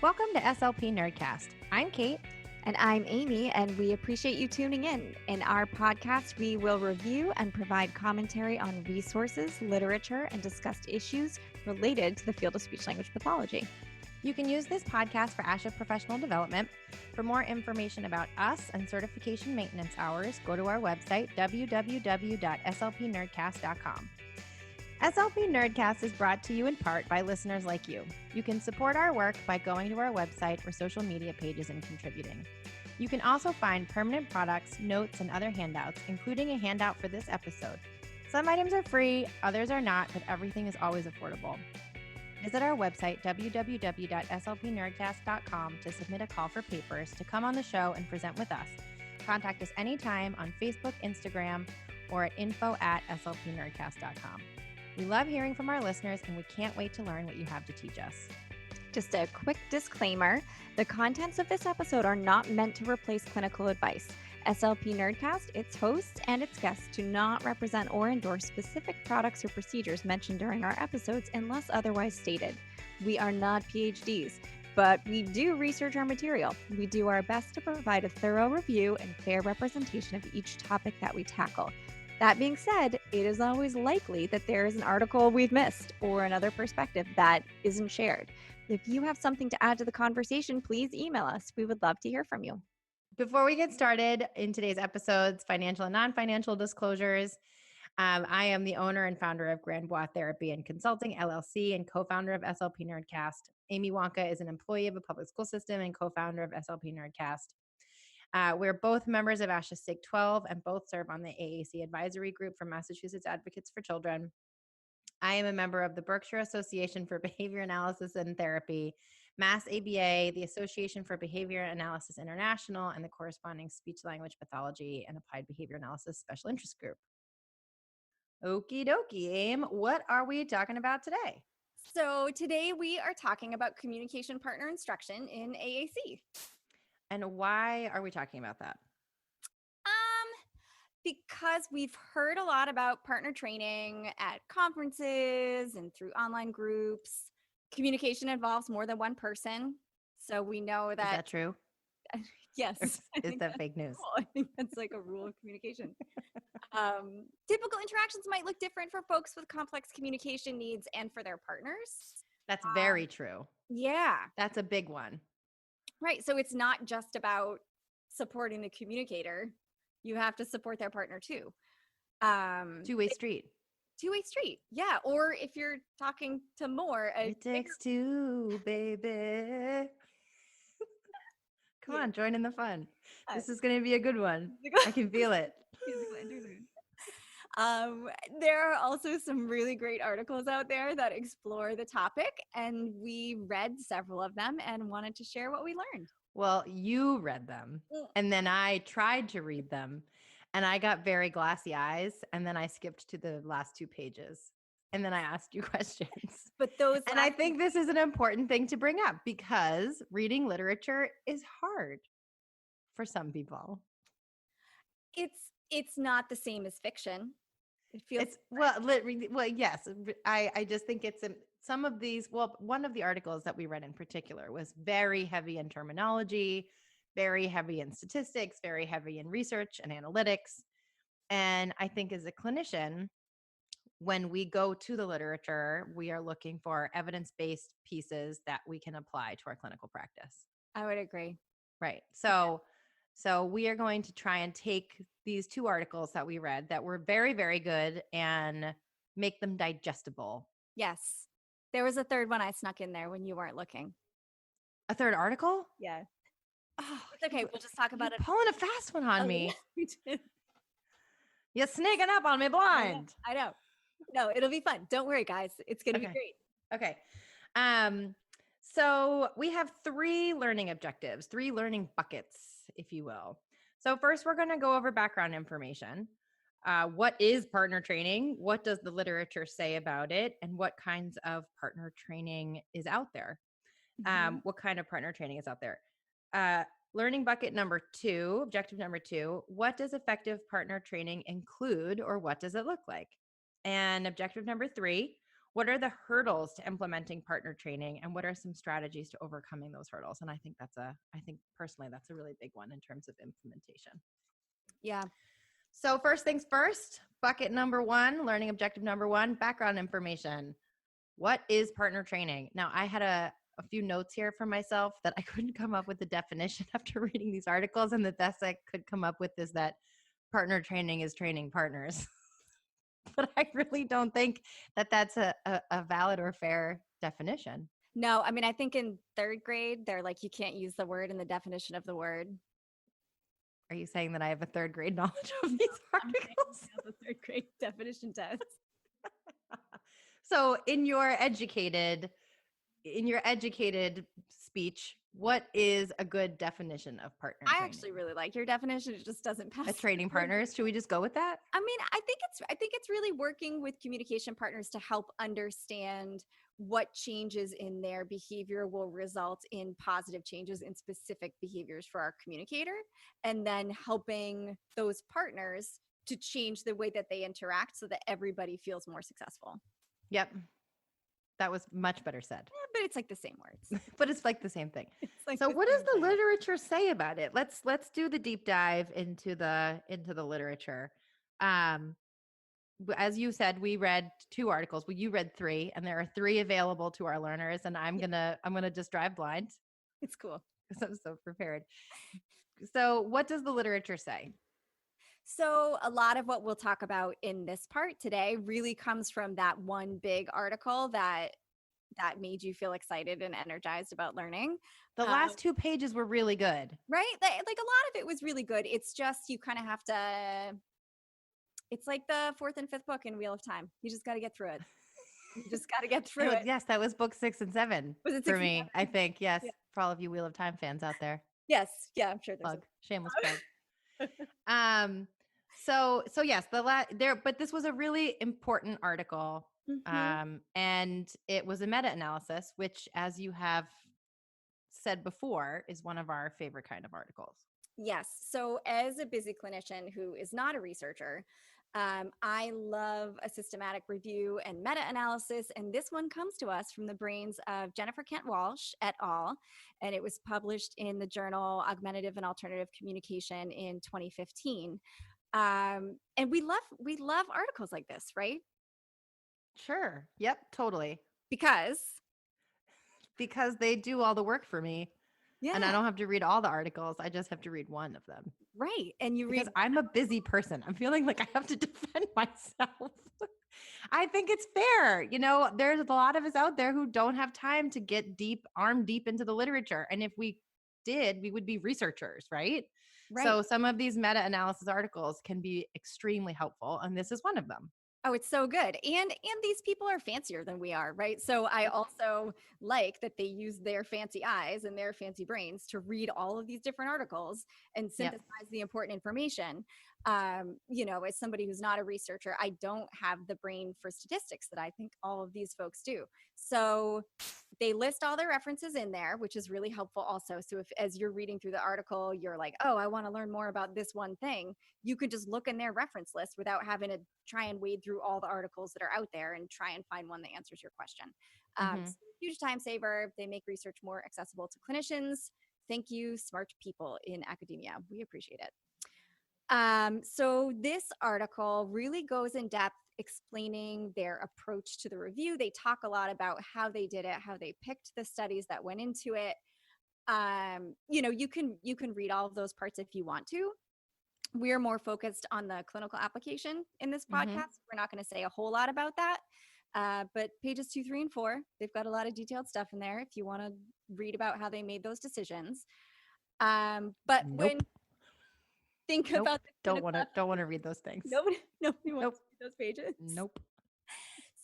Welcome to SLP Nerdcast. I'm Kate. And I'm Amy, and we appreciate you tuning in. In our podcast, we will review and provide commentary on resources, literature, and discussed issues related to the field of speech-language pathology. You can use this podcast for ASHA professional development. For more information about us and certification maintenance hours, go to our website, www.slpnerdcast.com. SLP Nerdcast is brought to you in part by listeners like you. You can support our work by going to our website or social media pages and contributing. You can also find permanent products, notes, and other handouts, including a handout for this episode. Some items are free, others are not, but everything is always affordable. Visit our website, www.slpnerdcast.com, to submit a call for papers to come on the show and present with us. Contact us anytime on Facebook, Instagram, or at info@slpnerdcast.com. We love hearing from our listeners, and we can't wait to learn what you have to teach us. Just a quick disclaimer, the contents of this episode are not meant to replace clinical advice. SLP Nerdcast, its hosts, and its guests do not represent or endorse specific products or procedures mentioned during our episodes unless otherwise stated. We are not PhDs, but we do research our material. We do our best to provide a thorough review and fair representation of each topic that we tackle. That being said, it is always likely that there is an article we've missed or another perspective that isn't shared. If you have something to add to the conversation, please email us. We would love to hear from you. Before we get started in today's episodes, financial and non-financial disclosures, I am the owner and founder of Grand Bois Therapy and Consulting, LLC, and co-founder of SLP Nerdcast. Amy Wonka is an employee of a public school system and co-founder of SLP Nerdcast. We're both members of ASHA SIG 12 and both serve on the AAC advisory group for Massachusetts Advocates for Children. I am a member of the Berkshire Association for Behavior Analysis and Therapy, Mass ABA, the Association for Behavior Analysis International, and the corresponding speech-language pathology and applied behavior analysis special interest group. Okie dokie, Aim. What are we talking about today? So today we are talking about communication partner instruction in AAC. And why are we talking about that? Because we've heard a lot about partner training at conferences and through online groups. Communication involves more than one person. So we know that. Is that true? Yes. Is that fake news? Cool. I think that's like a rule of communication. Typical interactions might look different for folks with complex communication needs and for their partners. That's very true. Yeah. That's a big one. Right. So it's not just about supporting the communicator. You have to support their partner too. Two-way street. Two-way street. Yeah. Or if you're talking to more. It takes two, baby. Come on, join in the fun. This is going to be a good one. I can feel it. There are also some really great articles out there that explore the topic, and we read several of them and wanted to share what we learned. Well, you read them, and then I tried to read them, and I got very glassy eyes, and then I skipped to the last 2 pages, and then I asked you questions. But those, and I think this is an important thing to bring up because reading literature is hard for some people. It's not the same as fiction. It feels well, yes. I just think it's some of these. Well, one of the articles that we read in particular was very heavy in terminology, very heavy in statistics, very heavy in research and analytics. And I think as a clinician, when we go to the literature, we are looking for evidence-based pieces that we can apply to our clinical practice. I would agree. Right. So we are going to try and take these 2 articles that we read that were very, very good and make them digestible. Yes. There was a third one I snuck in there when you weren't looking. A third article? Yeah. Oh, it's okay. We'll just talk about it. Pulling a fast one on me. We did. You're sneaking up on me blind. I know. No, it'll be fun. Don't worry, guys. It's going to be great. Okay. So we have 3 learning objectives, 3 learning buckets, if you will. So first, we're going to go over background information. What is partner training? What does the literature say about it? And what kinds of partner training is out there? What kind of partner training is out there? Learning bucket number 2, objective number 2, what does effective partner training include or what does it look like? And objective number 3, what are the hurdles to implementing partner training, and what are some strategies to overcoming those hurdles? And I think personally, that's a really big one in terms of implementation. Yeah. So first things first, bucket number one, learning objective number one, background information. What is partner training? Now, I had a few notes here for myself that I couldn't come up with the definition after reading these articles, and the best I could come up with is that partner training is training partners. But I really don't think that that's a valid or fair definition. No, I mean, I think in third grade, they're like, you can't use the word in the definition of the word. Are you saying that I have a third grade knowledge of these articles? The third grade definition test. So in your educated speech, what is a good definition of partner I training? actually really like your definition. It just doesn't pass. As training partners. Should we just go with that? I mean, I think it's really working with communication partners to help understand what changes in their behavior will result in positive changes in specific behaviors for our communicator, and then helping those partners to change the way that they interact so that everybody feels more successful. Yep. That was much better said. Yeah, but it's like the same words. But it's like the same thing. Like so what does the literature say about it? Let's do the deep dive into the literature. As you said, we read 2 articles. Well, you read 3, and there are 3 available to our learners, and I'm gonna just drive blind. It's cool because I'm so prepared. So what does the literature say? So a lot of what we'll talk about in this part today really comes from that one big article that made you feel excited and energized about learning. The last 2 pages were really good. Right? Like a lot of it was really good. It's just you kind of have to, it's like the 4th and 5th book in Wheel of Time. You just got to get through it. You just got to get through it. Yes, that was book 6 and 7 was it for me, I think. Yes, yeah. For all of you Wheel of Time fans out there. Yes, yeah, I'm sure there's shameless plug. So yes, but this was a really important article. Mm-hmm. And it was a meta-analysis, which, as you have said before, is one of our favorite kind of articles. Yes. So as a busy clinician who is not a researcher, I love a systematic review and meta-analysis, and this one comes to us from the brains of Jennifer Kent Walsh et al., and it was published in the journal Augmentative and Alternative Communication in 2015. And we love articles like this, right? Sure. Yep, totally. Because they do all the work for me. Yeah. And I don't have to read all the articles. I just have to read one of them. Right. And because I'm a busy person. I'm feeling like I have to defend myself. I think it's fair. There's a lot of us out there who don't have time to get arm deep into the literature. And if we did, we would be researchers, right? So some of these meta-analysis articles can be extremely helpful. And this is one of them. Oh, it's so good. And these people are fancier than we are, right? So I also like that they use their fancy eyes and their fancy brains to read all of these different articles and synthesize the important information. As somebody who's not a researcher, I don't have the brain for statistics that I think all of these folks do. So they list all their references in there, which is really helpful also. So if, as you're reading through the article, you're like, oh, I want to learn more about this one thing, you could just look in their reference list without having to try and wade through all the articles that are out there and try and find one that answers your question. So huge time saver. They make research more accessible to clinicians. Thank you, smart people in academia. We appreciate it. So this article really goes in depth explaining their approach to the review. They talk a lot about how they did it, how they picked the studies that went into it. You can read all of those parts if you want to. We're more focused on the clinical application in this podcast. We're not going to say a whole lot about that. But pages 2, 3, and 4, they've got a lot of detailed stuff in there if you want to read about how they made those decisions. But when think about don't want to read those things. Nobody wants to read those pages. Nope.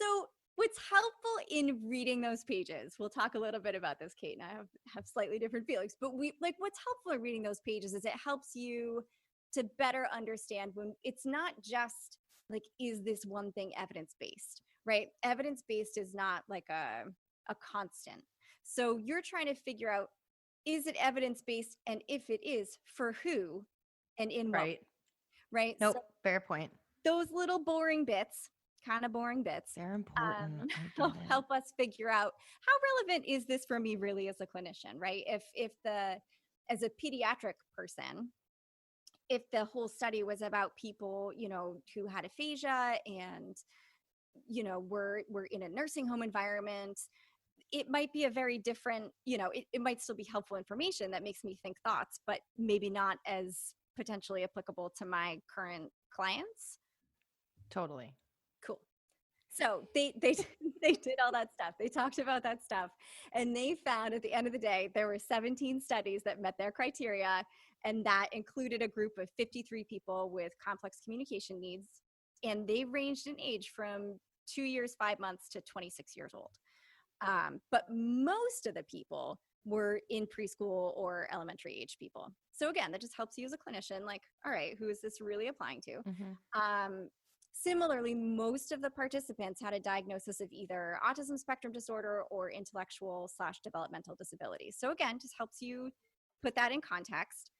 So what's helpful in reading those pages, we'll talk a little bit about this, Kate, and I have slightly different feelings, but what's helpful in reading those pages is it helps you to better understand when it's not just like, is this one thing evidence-based, right? Evidence-based is not like a constant. So you're trying to figure out, is it evidence-based? And if it is, for who and in what? Right? Nope, fair point. Those little boring bits kind of boring bits. They're important. I get Help, it. help us figure out how relevant is this for me really as a clinician, right? As a pediatric person, if the whole study was about people, who had aphasia and, were in a nursing home environment, it might be a very different, it might still be helpful information that makes me think thoughts, but maybe not as potentially applicable to my current clients. Totally. Cool. So they they did all that stuff. They talked about that stuff, and they found at the end of the day there were 17 studies that met their criteria, and that included a group of 53 people with complex communication needs, and they ranged in age from 2 years 5 months to 26 years old. But most of the people were in preschool or elementary age people. So again, that just helps you as a clinician, like, all right, who is this really applying to? Similarly, most of the participants had a diagnosis of either autism spectrum disorder or intellectual/developmental disability. So again, just helps you put that in context.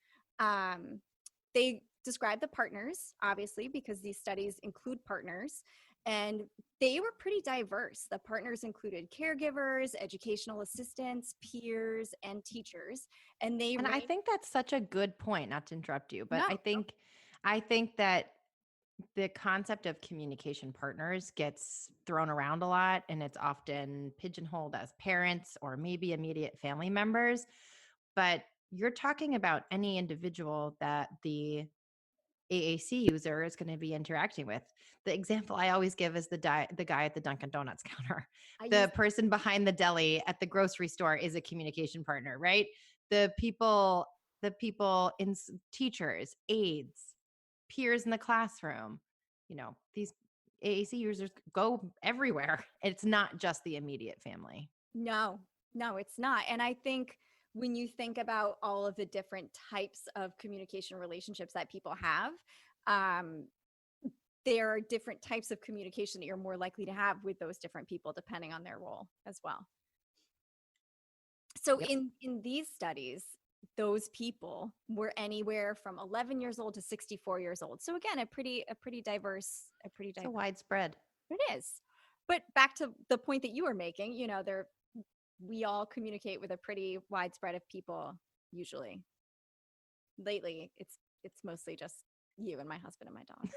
They described the partners, obviously, because these studies include partners, and they were pretty diverse. The partners included caregivers, educational assistants, peers, and teachers. And I think that's such a good point, not to interrupt you, but No, I think that the concept of communication partners gets thrown around a lot, and it's often pigeonholed as parents or maybe immediate family members. But you're talking about any individual that the AAC user is going to be interacting with. The example I always give is the guy at the Dunkin' Donuts counter. The person behind the deli at the grocery store is a communication partner, right? The people in teachers, aides, peers in the classroom, these AAC users go everywhere. It's not just the immediate family. No, it's not. And I think when you think about all of the different types of communication relationships that people have, there are different types of communication that you're more likely to have with those different people depending on their role as well. So in these studies, those people were anywhere from 11 years old to 64 years old. So again, a pretty diverse. It's a widespread. It is. But back to the point that you were making, we all communicate with a pretty widespread of people usually. Lately, it's mostly just you and my husband and my dog.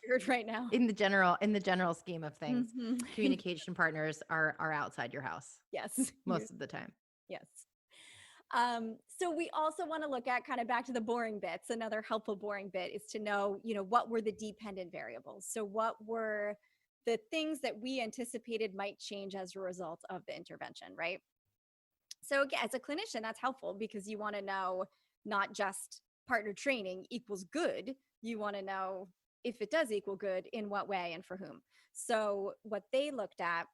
Weird right now. In the general scheme of things, communication partners are outside your house. Yes. Most of the time. Yes. So we also want to look at, kind of back to the boring bits. Another helpful boring bit is to know, what were the dependent variables? So what were the things that we anticipated might change as a result of the intervention, right? So again, as a clinician, that's helpful because you want to know not just partner training equals good. You want to know if it does equal good, in what way and for whom. So what they looked at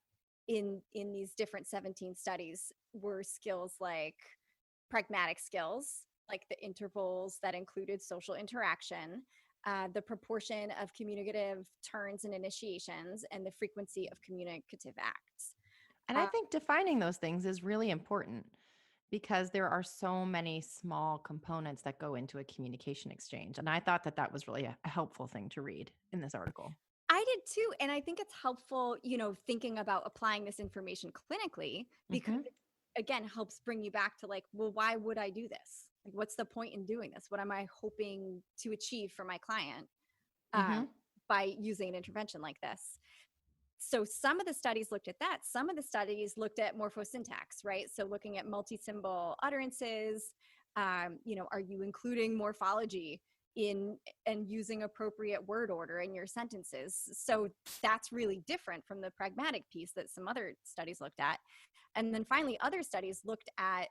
in these different 17 studies were skills like pragmatic skills, like the intervals that included social interaction, the proportion of communicative turns and initiations, and the frequency of communicative acts. And I think defining those things is really important because there are so many small components that go into a communication exchange. And I thought that was really a helpful thing to read in this article. I did too. And I think it's helpful, thinking about applying this information clinically, because it, again, helps bring you back to like, well, why would I do this? Like, what's the point in doing this? What am I hoping to achieve for my client by using an intervention like this? So some of the studies looked at that. Some of the studies looked at morphosyntax, right? So looking at multi-symbol utterances, are you including morphology in and using appropriate word order in your sentences? So that's really different from the pragmatic piece that some other studies looked at. And then finally, other studies looked at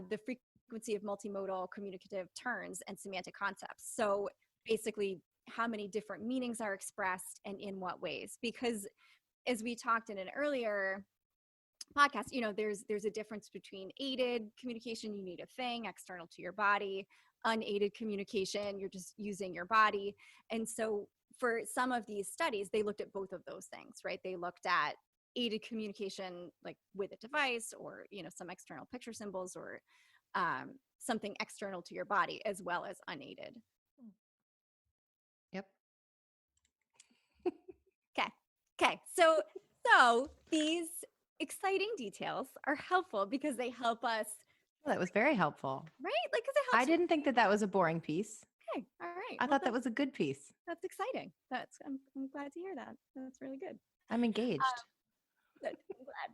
the frequency of multimodal communicative turns and semantic concepts. So basically, how many different meanings are expressed and in what ways? Because as we talked in an earlier podcast, there's a difference between aided communication, you need a thing external to your body, unaided communication, you're just using your body. And so for some of these studies, they looked at both of those things, right? They looked at aided communication, like with a device or, some external picture symbols or something external to your body, as well as unaided. Yep. Okay. Okay, so these exciting details are helpful because they help us, Well, that was very helpful. right? Like, because it I helps. didn't think that that was a boring piece. Okay, all right. I Well, thought that was a good piece. that's exciting. I'm glad to hear that. That's really good. I'm engaged. I'm glad.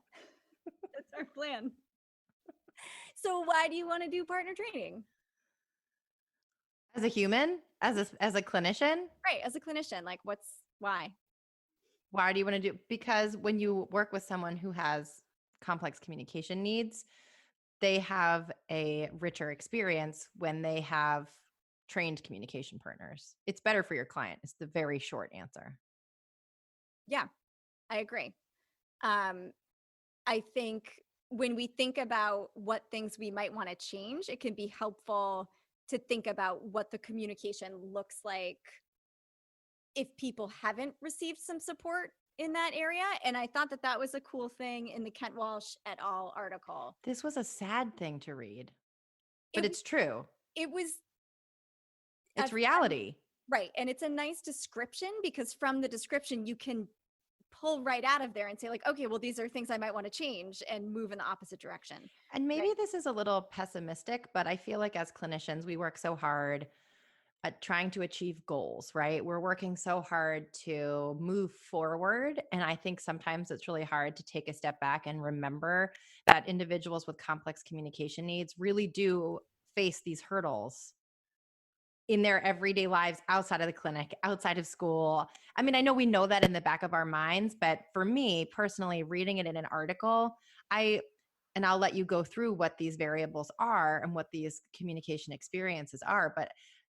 That's our plan. So, why do you want to do partner training? As a human, as a clinician, Right, as a clinician, like, why? why do you want to do? Because when you work with someone who has complex communication needs, they have a richer experience when they have trained communication partners. It's better for your client. It's the very short answer. Yeah, I agree. Um, I think when we think about what things we might want to change, it can be helpful to think about what the communication looks like if people haven't received some support in that area. And I thought that that was a cool thing in the Kent Walsh et al. Article. This was a sad thing to read, but It, it's true. it was It's a reality. right. And it's a nice description because from the description, you can pull right out of there and say, like, okay, well, these are things I might want to change and move in the opposite direction. And maybe Right. this is a little pessimistic, but I feel like as clinicians, we work so hard at trying to achieve goals, right? We're working so hard to move forward. And I think sometimes it's really hard to take a step back and remember that individuals with complex communication needs really do face these hurdles in their everyday lives outside of the clinic, outside of school. I mean, I know we know that in the back of our minds, but for me personally, reading it in an article, I'll let you go through what these variables are and what these communication experiences are. But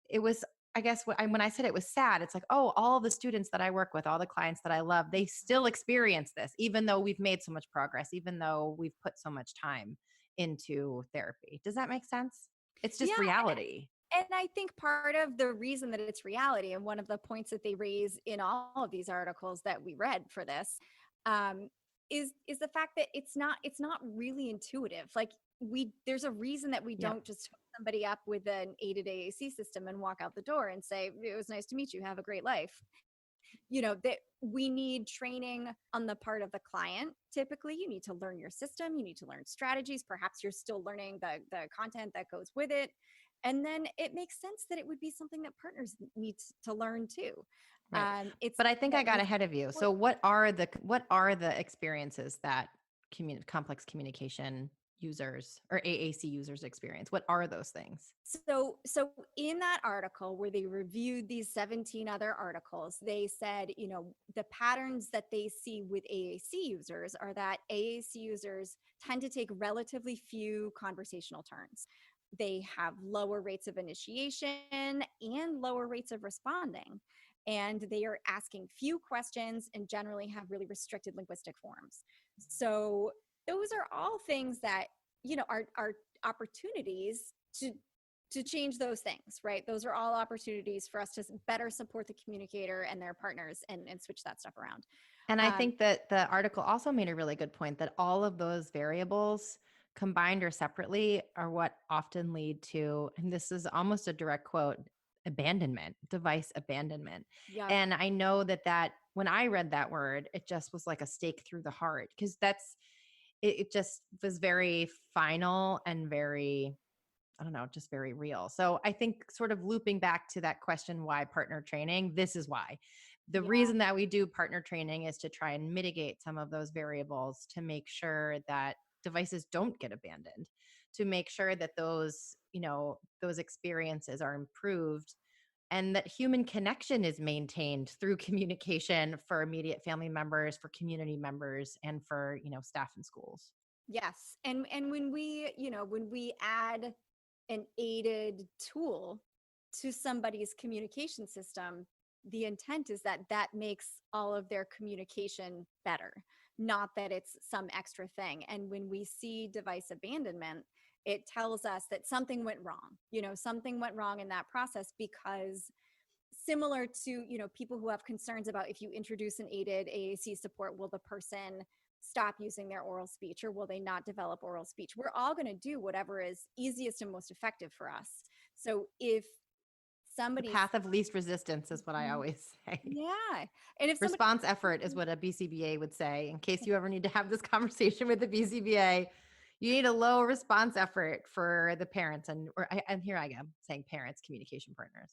it was, I guess, when I said it was sad, it's like, oh, all the students that I work with, all the clients that I love, they still experience this, even though we've made so much progress, even though we've put so much time into therapy. Does that make sense? It's just Yeah. reality. And I think part of the reason that it's reality, and one of the points that they raise in all of these articles that we read for this, um, is the fact that it's not really intuitive. Like there's a reason that we Yep. don't just hook somebody up with an aided AAC system and walk out the door and say, it was nice to meet you, have a great life. That we need training on the part of the client. Typically, you need to learn your system, you need to learn strategies. Perhaps you're still learning the content that goes with it. And then it makes sense that it would be something that partners need to learn too. Right. It's But I think that I got we ahead of you. So support. what are the experiences that complex communication users or AAC users experience? What are those things? So in that article where they reviewed these 17 other articles, they said, the patterns that they see with AAC users are that AAC users tend to take relatively few conversational turns. They have lower rates of initiation and lower rates of responding. And they are asking few questions and generally have really restricted linguistic forms. So those are all things that, are opportunities to change those things, right? Those are all opportunities for us to better support the communicator and their partners and switch that stuff around. And I think that the article also made a really good point that all of those variables combined or separately are what often lead to, and this is almost a direct quote, abandonment, device abandonment. Yeah. And I know that when I read that word, it just was like a stake through the heart because it just was very final and very, I don't know, just very real. So I think sort of looping back to that question, why partner training? This is why. The Yeah. reason that we do partner training is to try and mitigate some of those variables to make sure that devices don't get abandoned, to make sure that those experiences are improved and that human connection is maintained through communication for immediate family members, for community members, and for, staff in schools. Yes. And when we add an aided tool to somebody's communication system, the intent is that that makes all of their communication better, not that it's some extra thing. And when we see device abandonment, it tells us that something went wrong. Something went wrong in that process because similar to, people who have concerns about if you introduce an aided AAC support, will the person stop using their oral speech or will they not develop oral speech? We're all going to do whatever is easiest and most effective for us. So if The somebody's path of least resistance is what I always say. yeah. And if somebody Response effort is what a BCBA would say. In case you ever need to have this conversation with the BCBA, you need a low response effort for the parents. And here I am saying parents, communication partners.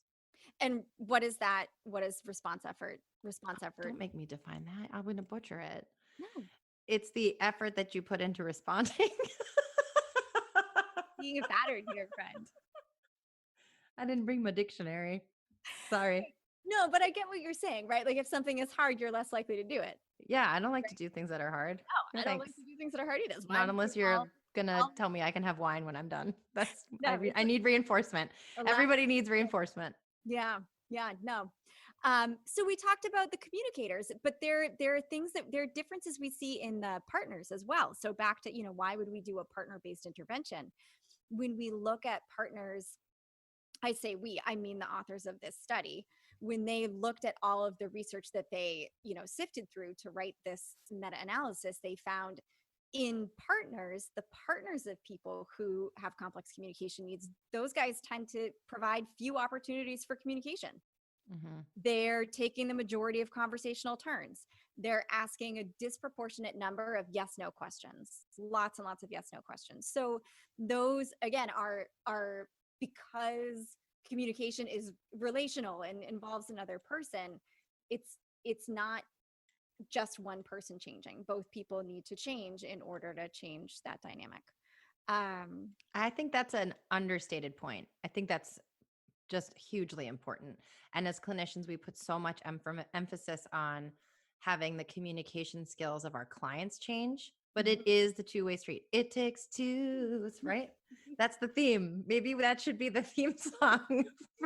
and what is that? What is response effort? Response effort. Don't make me define that. I'm going to butcher it. No. It's the effort that you put into responding. Being a pattern here, friend. I didn't bring my dictionary. Sorry. No, but I get what you're saying, right? Like if something is hard, you're less likely to do it. Yeah, I don't like to do things that are hard. No, I don't like thanks. to do things that are hard either. Not unless you're gonna tell me I can have wine when I'm done. That's No, I need reinforcement. Everybody needs reinforcement. Yeah, no. So we talked about the communicators, but there are things that there are differences we see in the partners as well. So back to, why would we do a partner-based intervention? When we look at partners, I say I mean the authors of this study, when they looked at all of the research that they, sifted through to write this meta-analysis, they found in partners, the partners of people who have complex communication needs, those guys tend to provide few opportunities for communication. Mm-hmm. They're taking the majority of conversational turns. They're asking a disproportionate number of yes/no questions, lots and lots of yes/no questions. So those, again, are because communication is relational and involves another person. It's not just one person changing. Both people need to change in order to change that dynamic. I think that's an understated point. I think that's just hugely important. And as clinicians, we put so much emphasis on having the communication skills of our clients change, but it is the two-way street. It takes two, right? That's the theme. Maybe that should be the theme song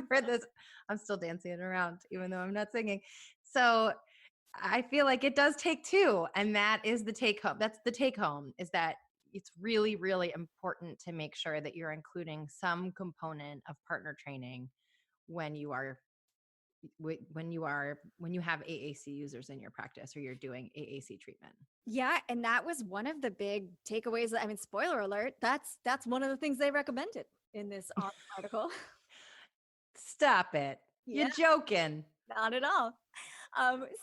for this. I'm still dancing it around, even though I'm not singing. So I feel like it does take two. And that is the take home. That's the take home, is that it's really, really important to make sure that you're including some component of partner training when you have AAC users in your practice or you're doing AAC treatment. Yeah, and that was one of the big takeaways. I mean, spoiler alert, that's one of the things they recommended in this article. Stop it. Yeah. You're joking. Not at all.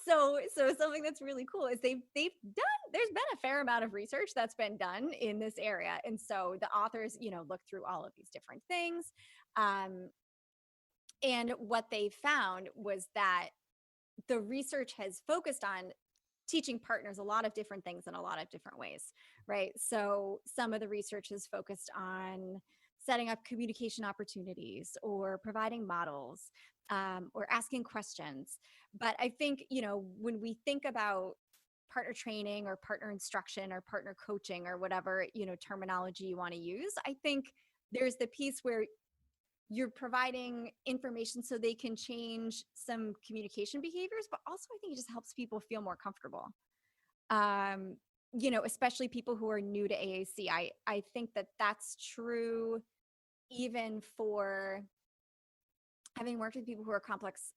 So something that's really cool is there's been a fair amount of research that's been done in this area. And so the authors, look through all of these different things. And what they found was that the research has focused on teaching partners a lot of different things in a lot of different ways, right? So some of the research is focused on setting up communication opportunities or providing models, or asking questions. But I think, when we think about partner training or partner instruction or partner coaching or whatever, terminology you want to use, I think there's the piece where you're providing information so they can change some communication behaviors, but also I think it just helps people feel more comfortable. Especially people who are new to AAC. I think that that's true even for having worked with people who are complex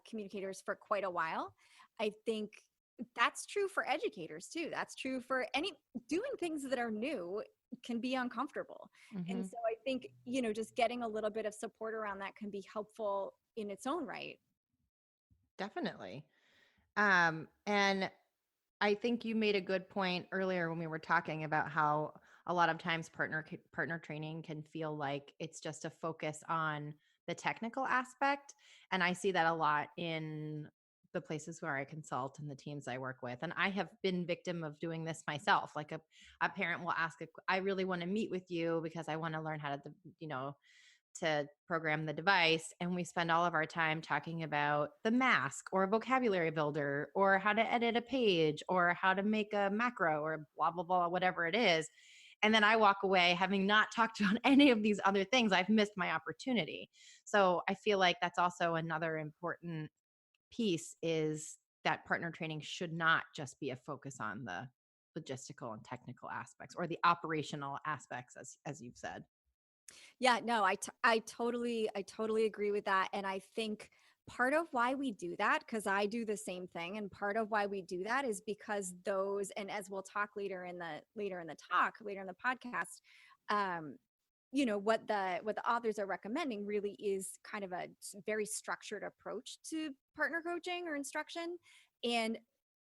communicators for quite a while. I think that's true for educators too. That's true for doing things that are new can be uncomfortable. Mm-hmm. And so I think, just getting a little bit of support around that can be helpful in its own right. Definitely. And I think you made a good point earlier when we were talking about how a lot of times partner training can feel like it's just a focus on the technical aspect. And I see that a lot in the places where I consult and the teams I work with. And I have been victim of doing this myself. Like a parent will ask, I really want to meet with you because I want to learn how to program the device. And we spend all of our time talking about the mask or a vocabulary builder or how to edit a page or how to make a macro or blah, blah, blah, whatever it is. And then I walk away having not talked about any of these other things. I've missed my opportunity. So I feel like that's also another important piece, is that partner training should not just be a focus on the logistical and technical aspects or the operational aspects, as you've said. Yeah, no, I totally agree with that. And I think part of why we do that, because I do the same thing, and part of why we do that is because and as we'll talk later in the podcast, what the authors are recommending really is kind of a very structured approach to partner coaching or instruction. And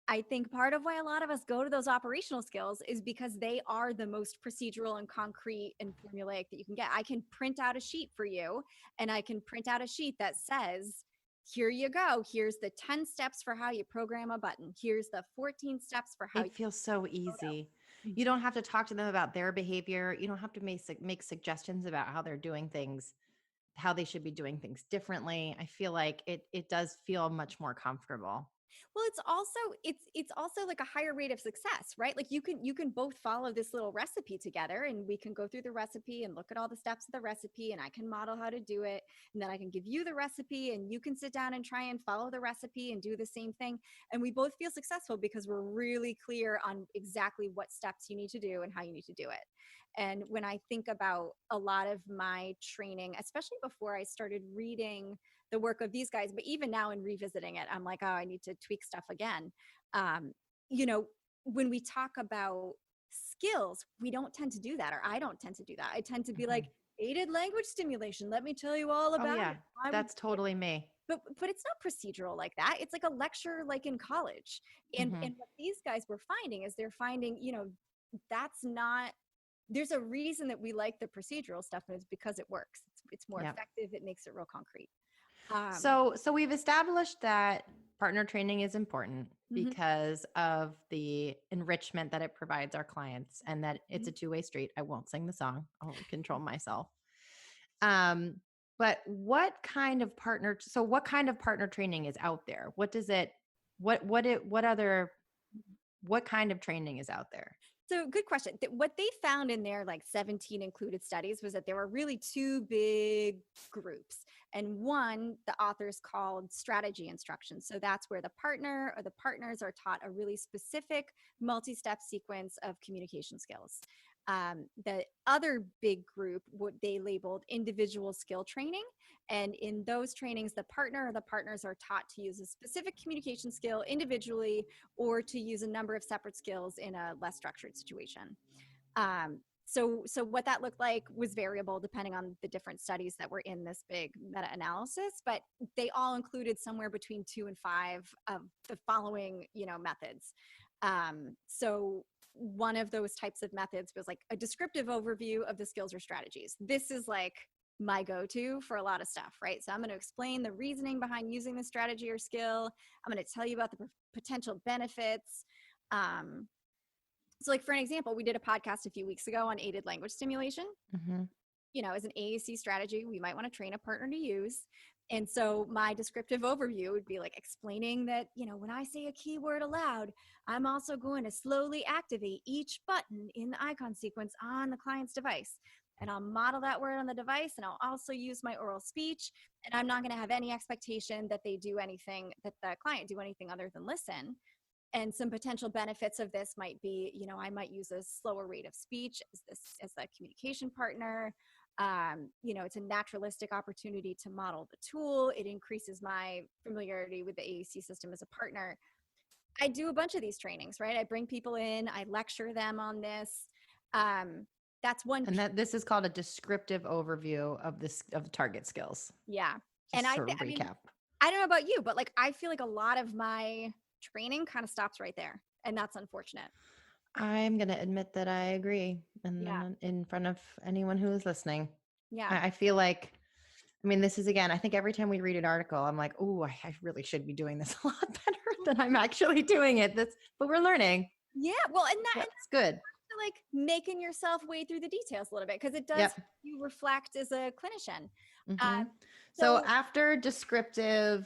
I think part of why a lot of us go to those operational skills is because they are the most procedural and concrete and formulaic that you can get. I can print out a sheet for you, and I can print out a sheet that says, here you go. Here's the 10 steps for how you program a button. Here's the 14 steps for how It feels so easy. you You don't have to talk to them about their behavior. You don't have to make suggestions about how they're doing things, how they should be doing things differently. I feel like it does feel much more comfortable. Well, it's also like a higher rate of success, right? Like you can both follow this little recipe together, and we can go through the recipe and look at all the steps of the recipe, and I can model how to do it, and then I can give you the recipe, and you can sit down and try and follow the recipe and do the same thing, and we both feel successful because we're really clear on exactly what steps you need to do and how you need to do it. And when I think about a lot of my training, especially before I started reading the work of these guys, but even now in revisiting it, I'm like, oh, I need to tweak stuff again. You know, when we talk about skills, we don't tend to do that, or I don't tend to do that. I tend to be like, aided language stimulation. Let me tell you all about it. That's totally me. But it's not procedural like that. It's like a lecture like in college. And what these guys were finding is they're finding, that's not, there's a reason that we like the procedural stuff, and it's because it works. It's more effective. It makes it real concrete. So we've established that partner training is important because of the enrichment that it provides our clients, and that it's a two-way street. I won't sing the song. I'll control myself. But what kind of partner training is out there? What kind of training is out there? So good question. What they found in their 17 included studies was that there were really two big groups. And one, the authors called strategy instruction. So that's where the partner or the partners are taught a really specific multi-step sequence of communication skills. The other big group, what they labeled individual skill training. And in those trainings, the partner or the partners are taught to use a specific communication skill individually, or to use a number of separate skills in a less structured situation. So what that looked like was variable depending on the different studies that were in this big meta-analysis, but they all included somewhere between 2 and 5 of the following, methods. So one of those types of methods was like a descriptive overview of the skills or strategies. This is like my go-to for a lot of stuff, right? So I'm going to explain the reasoning behind using the strategy or skill. I'm going to tell you about the potential benefits. So like for an example, we did a podcast a few weeks ago on aided language stimulation. As an AAC strategy, we might want to train a partner to use. And so my descriptive overview would be like explaining that, when I say a keyword aloud, I'm also going to slowly activate each button in the icon sequence on the client's device. And I'll model that word on the device, and I'll also use my oral speech. And I'm not going to have any expectation that they do anything, that the client do anything other than listen. And some potential benefits of this might be, I might use a slower rate of speech as the communication partner. It's a naturalistic opportunity to model the tool. It increases my familiarity with the AAC system as a partner. I do a bunch of these trainings, right? I bring people in, I lecture them on this. That's one. And this is called a descriptive overview of the target skills. Yeah. Just sort of recap. I don't know about you, but I feel like a lot of my training kind of stops right there. And that's unfortunate. I'm going to admit that I agree. And in front of anyone who is listening. Yeah. I feel like, this is, again, I think every time we read an article, I'm like, oh, I really should be doing this a lot better than I'm actually doing it. But we're learning. Yeah. Well, and that's good. Like making yourself wade through the details a little bit, because it does you reflect as a clinician. So after descriptive,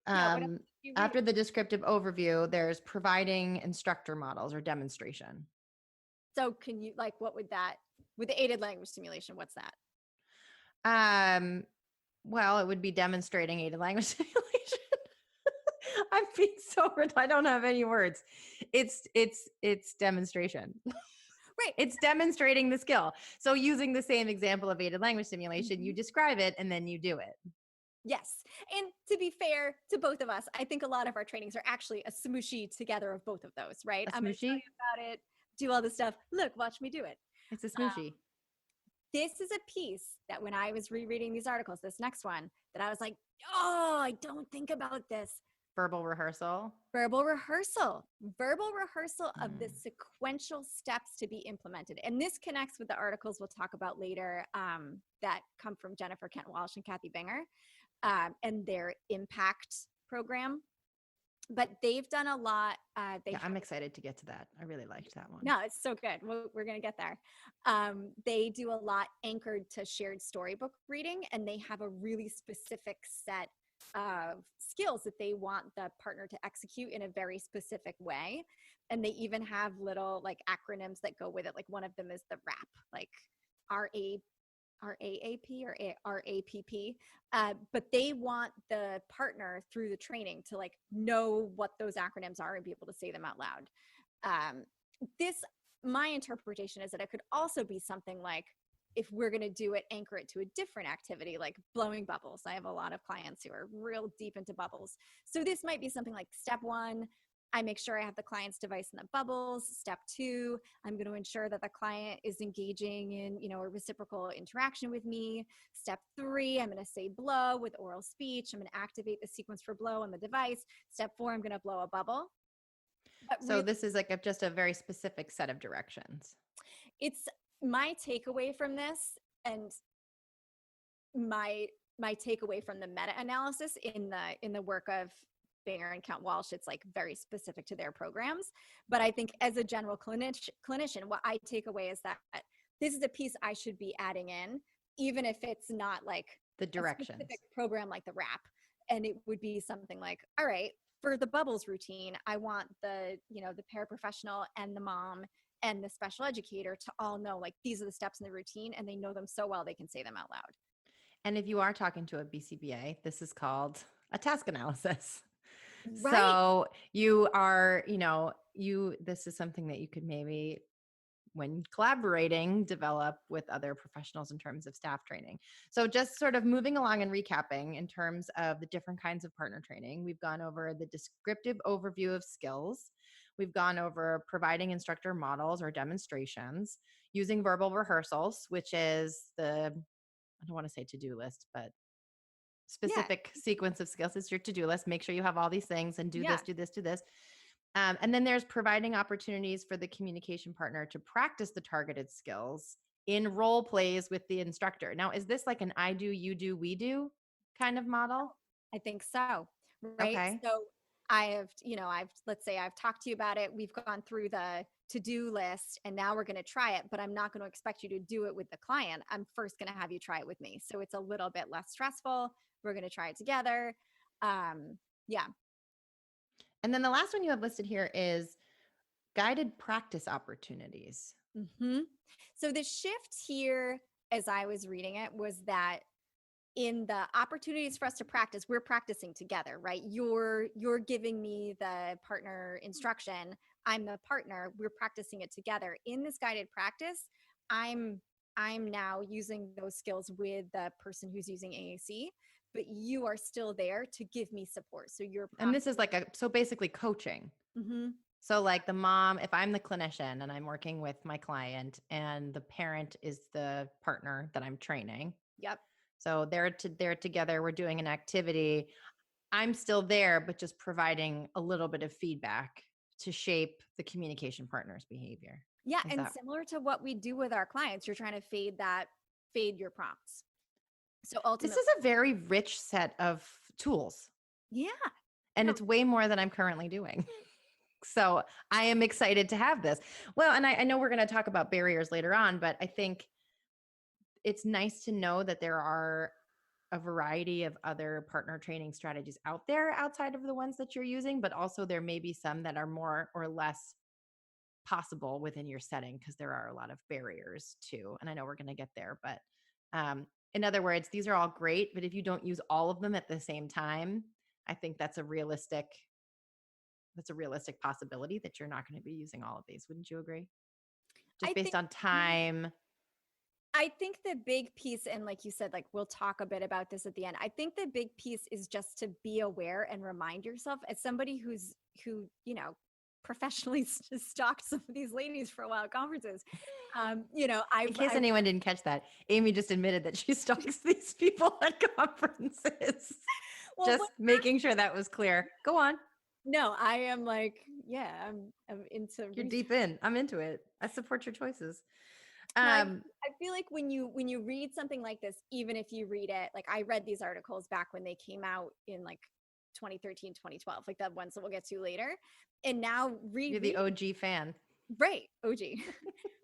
after the descriptive overview, there's providing instructor models or demonstration. So can you, what would that, with the aided language stimulation, what's that? Well, it would be demonstrating aided language stimulation. I'm being so I don't have any words. It's demonstration. Right. It's demonstrating the skill. So using the same example of aided language stimulation, you describe it and then you do it. Yes. And to be fair to both of us, I think a lot of our trainings are actually a smooshie together of both of those, right? I'm going to tell you about it, do all this stuff. Look, watch me do it. It's a smooshie. this is a piece that when I was rereading these articles, this next one, that I was like, oh, I don't think about this. Verbal rehearsal. Verbal rehearsal of the sequential steps to be implemented. And this connects with the articles we'll talk about later that come from Jennifer Kent Walsh and Kathy Binger and their impact program. But they've done a lot. I'm excited to get to that. I really liked that one. No, it's so good. We're going to get there. They do a lot anchored to shared storybook reading, and they have a really specific set of skills that they want the partner to execute in a very specific way. And they even have little like acronyms that go with it. Like one of them is the RAP, like RAAP or RAPP. But they want the partner through the training to like know what those acronyms are and be able to say them out loud. My interpretation is that it could also be something like, if we're going to do it, anchor it to a different activity like blowing bubbles. I have a lot of clients who are real deep into bubbles. So this might be something like step 1, I make sure I have the client's device in the bubbles. Step 2, I'm going to ensure that the client is engaging in, a reciprocal interaction with me. Step 3, I'm going to say blow with oral speech. I'm going to activate the sequence for blow on the device. Step 4, I'm going to blow a bubble. So this is like just a very specific set of directions. It's my takeaway from this, and my takeaway from the meta-analysis in the work of Binger and Kent Walsh, it's like very specific to their programs. But I think as a general clinician, what I take away is that this is a piece I should be adding in, even if it's not like the directions, a specific program like the RAP. And it would be something like, all right, for the bubbles routine, I want the paraprofessional and the mom and the special educator to all know, like, these are the steps in the routine, and they know them so well they can say them out loud. And if you are talking to a BCBA, this is called a task analysis. Right. So you are, this is something that you could maybe, when collaborating, develop with other professionals in terms of staff training. So just sort of moving along and recapping in terms of the different kinds of partner training, we've gone over the descriptive overview of skills. We've gone over providing instructor models or demonstrations, using verbal rehearsals, which is I don't want to say to-do list, but specific sequence of skills. It's your to-do list. Make sure you have all these things and do this, do this, do this. And then there's providing opportunities for the communication partner to practice the targeted skills in role plays with the instructor. Now, is this like an I do, you do, we do kind of model? I think so. Right. Okay. So let's say I've talked to you about it. We've gone through the to-do list and now we're going to try it, but I'm not going to expect you to do it with the client. I'm first going to have you try it with me. So it's a little bit less stressful. We're going to try it together. Yeah. And then the last one you have listed here is guided practice opportunities. Mm-hmm. So the shift here, as I was reading it, was that in the opportunities for us to practice, we're practicing together, right? You're giving me the partner instruction. I'm the partner. We're practicing it together. In this guided practice, I'm now using those skills with the person who's using AAC, but you are still there to give me support. So and this is like so basically coaching. Mm-hmm. So like the mom, if I'm the clinician and I'm working with my client and the parent is the partner that I'm training. Yep. So they're together, we're doing an activity. I'm still there, but just providing a little bit of feedback to shape the communication partner's behavior. Yeah. Similar to what we do with our clients, you're trying to fade your prompts. So ultimately, this is a very rich set of tools. Yeah. And it's way more than I'm currently doing. So I am excited to have this. Well, and I know we're going to talk about barriers later on, but I think it's nice to know that there are a variety of other partner training strategies out there outside of the ones that you're using, but also there may be some that are more or less possible within your setting because there are a lot of barriers too. And I know we're going to get there, but in other words, these are all great, but if you don't use all of them at the same time, I think that's a realistic possibility that you're not going to be using all of these. Wouldn't you agree? Just based on time. I think the big piece, and like you said, like we'll talk a bit about this at the end. I think the big piece is just to be aware and remind yourself as somebody who professionally stalked some of these ladies for a while at conferences. In case anyone didn't catch that, Amy just admitted that she stalks these people at conferences. Well, Just making sure that was clear. Go on. No, I am like, yeah, I'm into. You're deep in. I'm into it. I support your choices. I feel like when you read something like this, even if you read it, like I read these articles back when they came out in like 2013, 2012, like the ones that we'll get to later. And now you're the OG fan. Right, OG.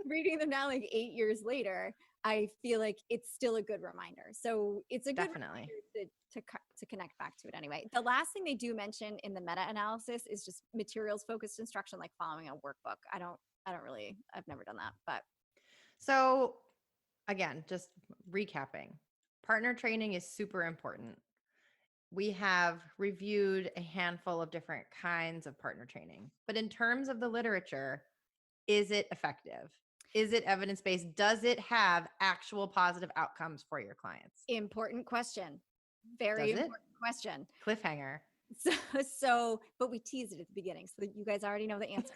Reading them now like 8 years later, I feel like it's still a good reminder. So it's a good Definitely reminder to connect back to it anyway. The last thing they do mention in the meta-analysis is just materials focused instruction, like following a workbook. I've never done that, but. So again, just recapping, partner training is super important. We have reviewed a handful of different kinds of partner training, but in terms of the literature, is it effective? Is it evidence-based? Does it have actual positive outcomes for your clients? Important question. Very important question. Cliffhanger. But we teased it at the beginning, so that you guys already know the answer.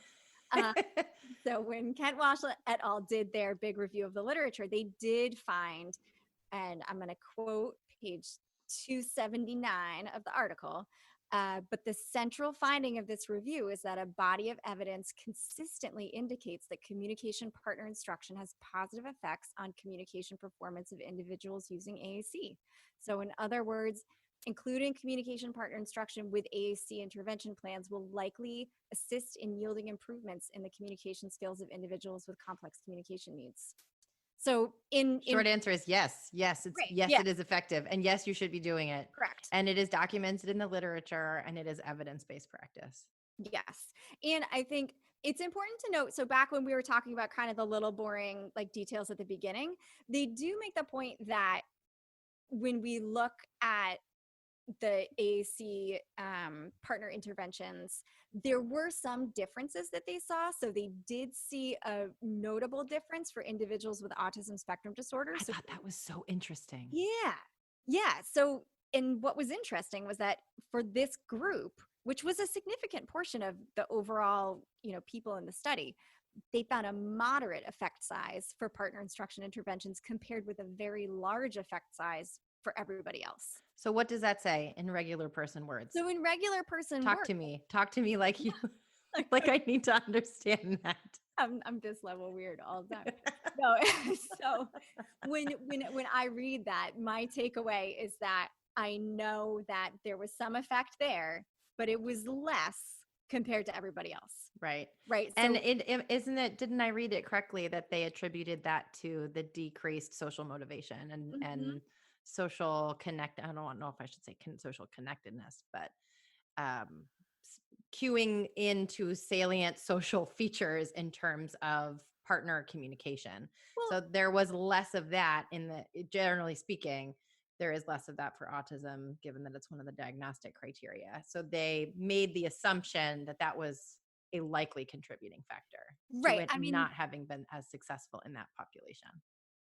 So when Kent Walsh et al. Did their big review of the literature, they did find, and I'm going to quote page 279 of the article, but the central finding of this review is that a body of evidence consistently indicates that communication partner instruction has positive effects on communication performance of individuals using AAC. So in other words, including communication partner instruction with AAC intervention plans will likely assist in yielding improvements in the communication skills of individuals with complex communication needs. So short answer is yes. Yes, it is effective. And yes, you should be doing it. Correct. And it is documented in the literature and it is evidence-based practice. Yes. And I think it's important to note, so back when we were talking about kind of the little boring like details at the beginning, they do make the point that when we look at the AAC partner interventions, there were some differences that they saw. So they did see a notable difference for individuals with autism spectrum disorder. I thought that was so interesting. Yeah. So, and what was interesting was that for this group, which was a significant portion of the overall, people in the study, they found a moderate effect size for partner instruction interventions compared with a very large effect size for everybody else. So what does that say in regular person words? So in regular person Talk words, to me like you, like I need to understand that. I'm this level weird all the time. No, so when I read that, my takeaway is that I know that there was some effect there, but it was less compared to everybody else. Right. So, and didn't I read it correctly that they attributed that to the decreased social motivation and social connect. I don't know if I should say social connectedness, but cueing into salient social features in terms of partner communication. So there was less of that generally speaking, there is less of that for autism, given that it's one of the diagnostic criteria. So they made the assumption that was a likely contributing factor to it not having been as successful in that population.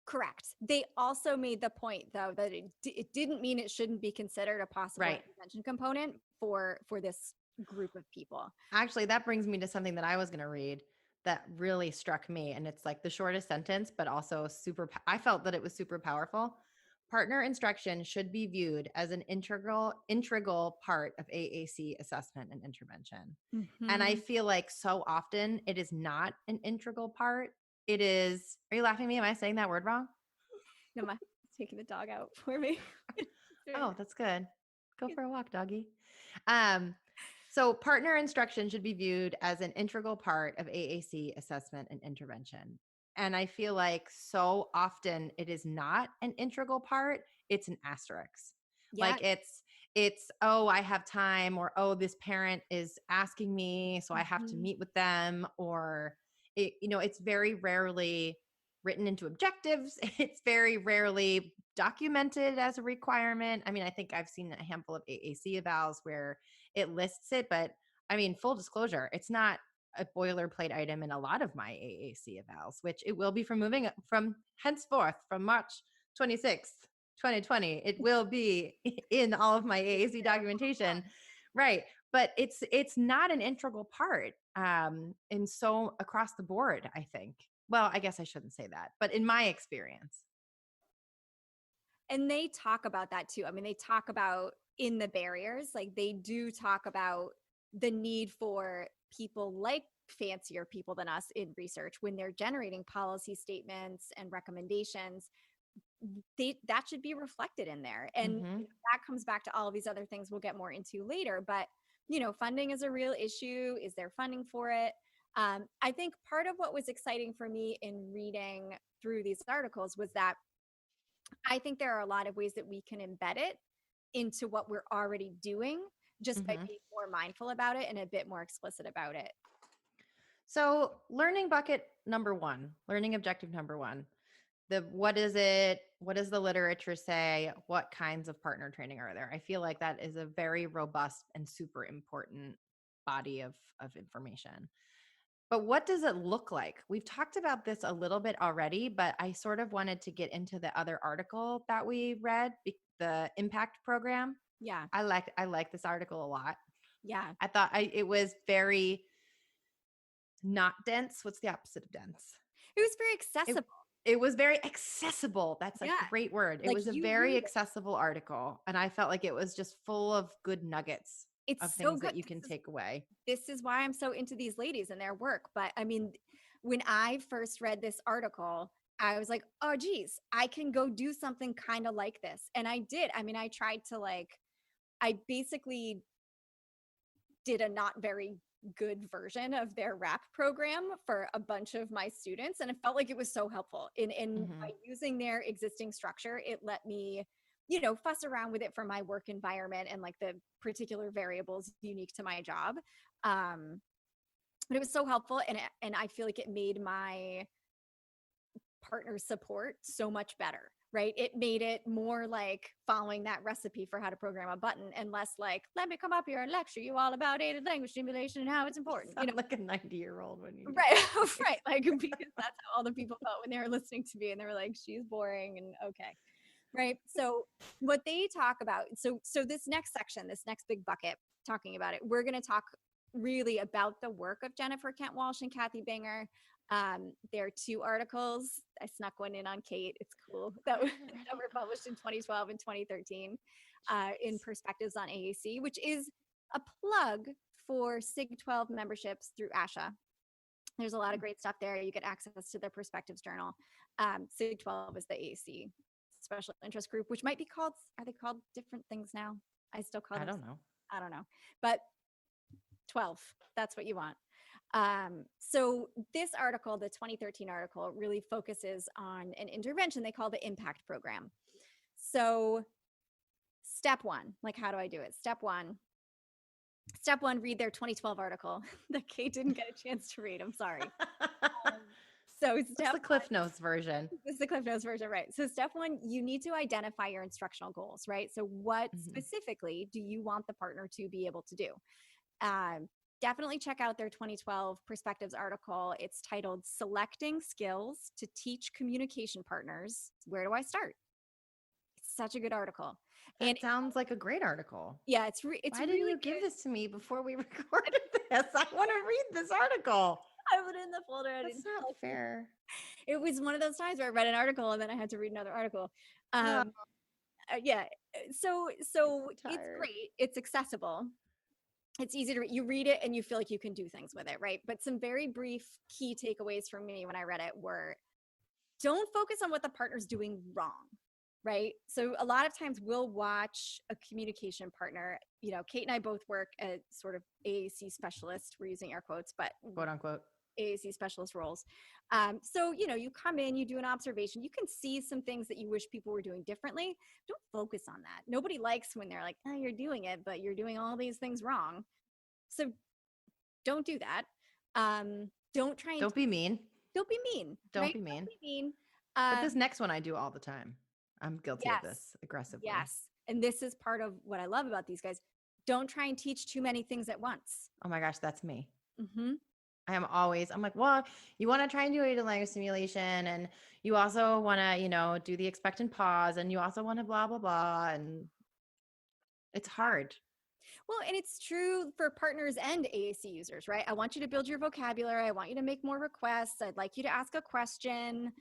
Correct. They also made the point, though, that it didn't mean it shouldn't be considered a possible intervention component for this group of people. Actually, that brings me to something that I was going to read that really struck me. And it's like the shortest sentence, but also I felt that it was super powerful. Partner instruction should be viewed as an integral part of AAC assessment and intervention. And I feel like so often it is not an integral part. It is. Are you laughing at me? Am I saying that word wrong? No, I'm taking the dog out for me. Oh, that's good. Go for a walk, doggy. So partner instruction should be viewed as an integral part of AAC assessment and intervention. And I feel like so often it is not an integral part. It's an asterisk. Yeah. Like it's, oh, I have time, or, oh, this parent is asking me, so I have to meet with them, or it's very rarely written into objectives. It's very rarely documented as a requirement. I mean, I think I've seen a handful of AAC evals where it lists it, but I mean, full disclosure, it's not a boilerplate item in a lot of my AAC evals, which it will be from henceforth from March 26th, 2020. It will be in all of my AAC documentation. Right. but it's not an integral part and so across the board, I think. Well, I guess I shouldn't say that, but in my experience. And they talk about that too. I mean, they talk about in the barriers, like they do talk about the need for people like fancier people than us in research when they're generating policy statements and recommendations. That should be reflected in there. And Mhm. that comes back to all of these other things we'll get more into later. But, funding is a real issue. Is there funding for it? I think part of what was exciting for me in reading through these articles was that I think there are a lot of ways that we can embed it into what we're already doing just by Mhm. being more mindful about it and a bit more explicit about it. So, learning bucket number 1, learning objective number 1. What is it? What does the literature say? What kinds of partner training are there? I feel like that is a very robust and super important body of information. But what does it look like? We've talked about this a little bit already, but I sort of wanted to get into the other article that we read, the impact program. Yeah. I like this article a lot. Yeah. I thought it was very not dense. What's the opposite of dense? It was very It, accessible. it was very accessible. That's a Yeah. great word. It Like was a you very read it. accessible article. And I felt like it was just full of good nuggets of It's so things good. that you can take away. This is why I'm so into these ladies and their work. But I mean, when I first read this article, I was like, oh, geez, I can go do something kind of like this. And I did. I mean, I tried to I basically did a not very good version of their RAP program for a bunch of my students. And it felt like it was so helpful by using their existing structure. It let me, fuss around with it for my work environment and like the particular variables unique to my job. But it was so helpful. And I feel like it made my partner support so much better, right? It made it more like following that recipe for how to program a button and less like, let me come up here and lecture you all about aided language stimulation and how it's important. Sound like a 90-year-old when you Right, right. Like, because that's how all the people felt when they were listening to me and they were like, she's boring and okay. Right. So what they talk about, so this next section, this next big bucket talking about it, we're going to talk really about the work of Jennifer Kent Walsh and Kathy Banger. There are 2 articles. I snuck one in on Kate. It's cool that were published in 2012 and 2013 in Perspectives on AAC, which is a plug for SIG 12 memberships through ASHA. There's a lot of great stuff there. You get access to their Perspectives journal. SIG 12 is the AAC special interest group, which might be called, are they called different things now? I still call them. I don't know. But 12, that's what you want. So this article, the 2013 article, really focuses on an intervention they call the impact program. So step 1, like how do I do it? Step one, read their 2012 article that Kate didn't get a chance to read. I'm sorry. So It's the Cliff Notes version. This is the Cliff Notes version, right? So step 1, you need to identify your instructional goals, right? So what specifically do you want the partner to be able to do? Definitely check out their 2012 Perspectives article. It's titled Selecting Skills to Teach Communication Partners. Where do I start? It's such a good article. It sounds like a great article. Yeah, it's Why really didn't you give this to me before we recorded this? I want to read this article. I put it in the folder. That's not fair. It was one of those times where I read an article and then I had to read another article. Yeah. So it's great. It's accessible. It's easy to read. You read it and you feel like you can do things with it, right? But some very brief key takeaways for me when I read it were, don't focus on what the partner's doing wrong, right? So a lot of times we'll watch a communication partner, Kate and I both work as sort of AAC specialists. We're using air quotes, but quote unquote AAC specialist roles. So, you come in, you do an observation, you can see some things that you wish people were doing differently. Don't focus on that. Nobody likes when they're like, oh, you're doing it, but you're doing all these things wrong. So don't do that. Don't be mean. Don't be mean. Don't be mean. But this next one I do all the time. I'm guilty of this aggressively. Yes. And this is part of what I love about these guys. Don't try and teach too many things at once. Oh my gosh, that's me. I'm like, well, you want to try and do aided language simulation, and you also want to, do the expect and pause, and you also want to blah, blah, blah. And it's hard. Well, and it's true for partners and AAC users, right? I want you to build your vocabulary. I want you to make more requests. I'd like you to ask a question.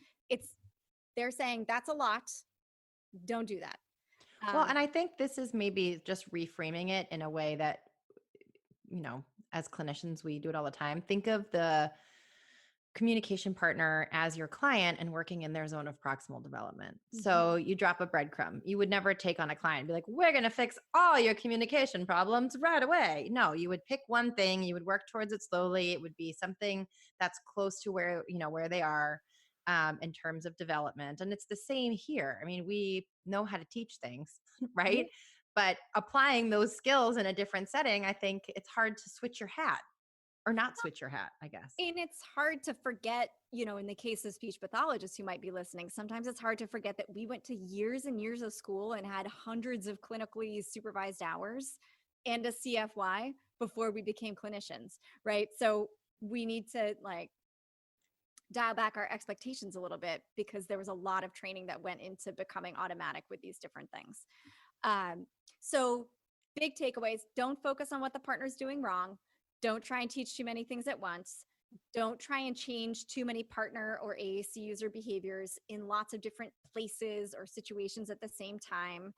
They're saying that's a lot. Don't do that. Well, and I think this is maybe just reframing it in a way that, as clinicians, we do it all the time. Think of the communication partner as your client and working in their zone of proximal development. So you drop a breadcrumb. You would never take on a client and be like, we're going to fix all your communication problems right away. No, you would pick one thing, you would work towards it slowly. It would be something that's close to where they are in terms of development. And it's the same here. I mean, we know how to teach things, right? But applying those skills in a different setting, I think it's hard to switch your hat. Or not switch your hat, I guess. And it's hard to forget, in the case of speech pathologists who might be listening, sometimes it's hard to forget that we went to years and years of school and had hundreds of clinically supervised hours and a CFY before we became clinicians, right? So we need to dial back our expectations a little bit because there was a lot of training that went into becoming automatic with these different things. So big takeaways, don't focus on what the partner's doing wrong. Don't try and teach too many things at once. Don't try and change too many partner or AAC user behaviors in lots of different places or situations at the same time.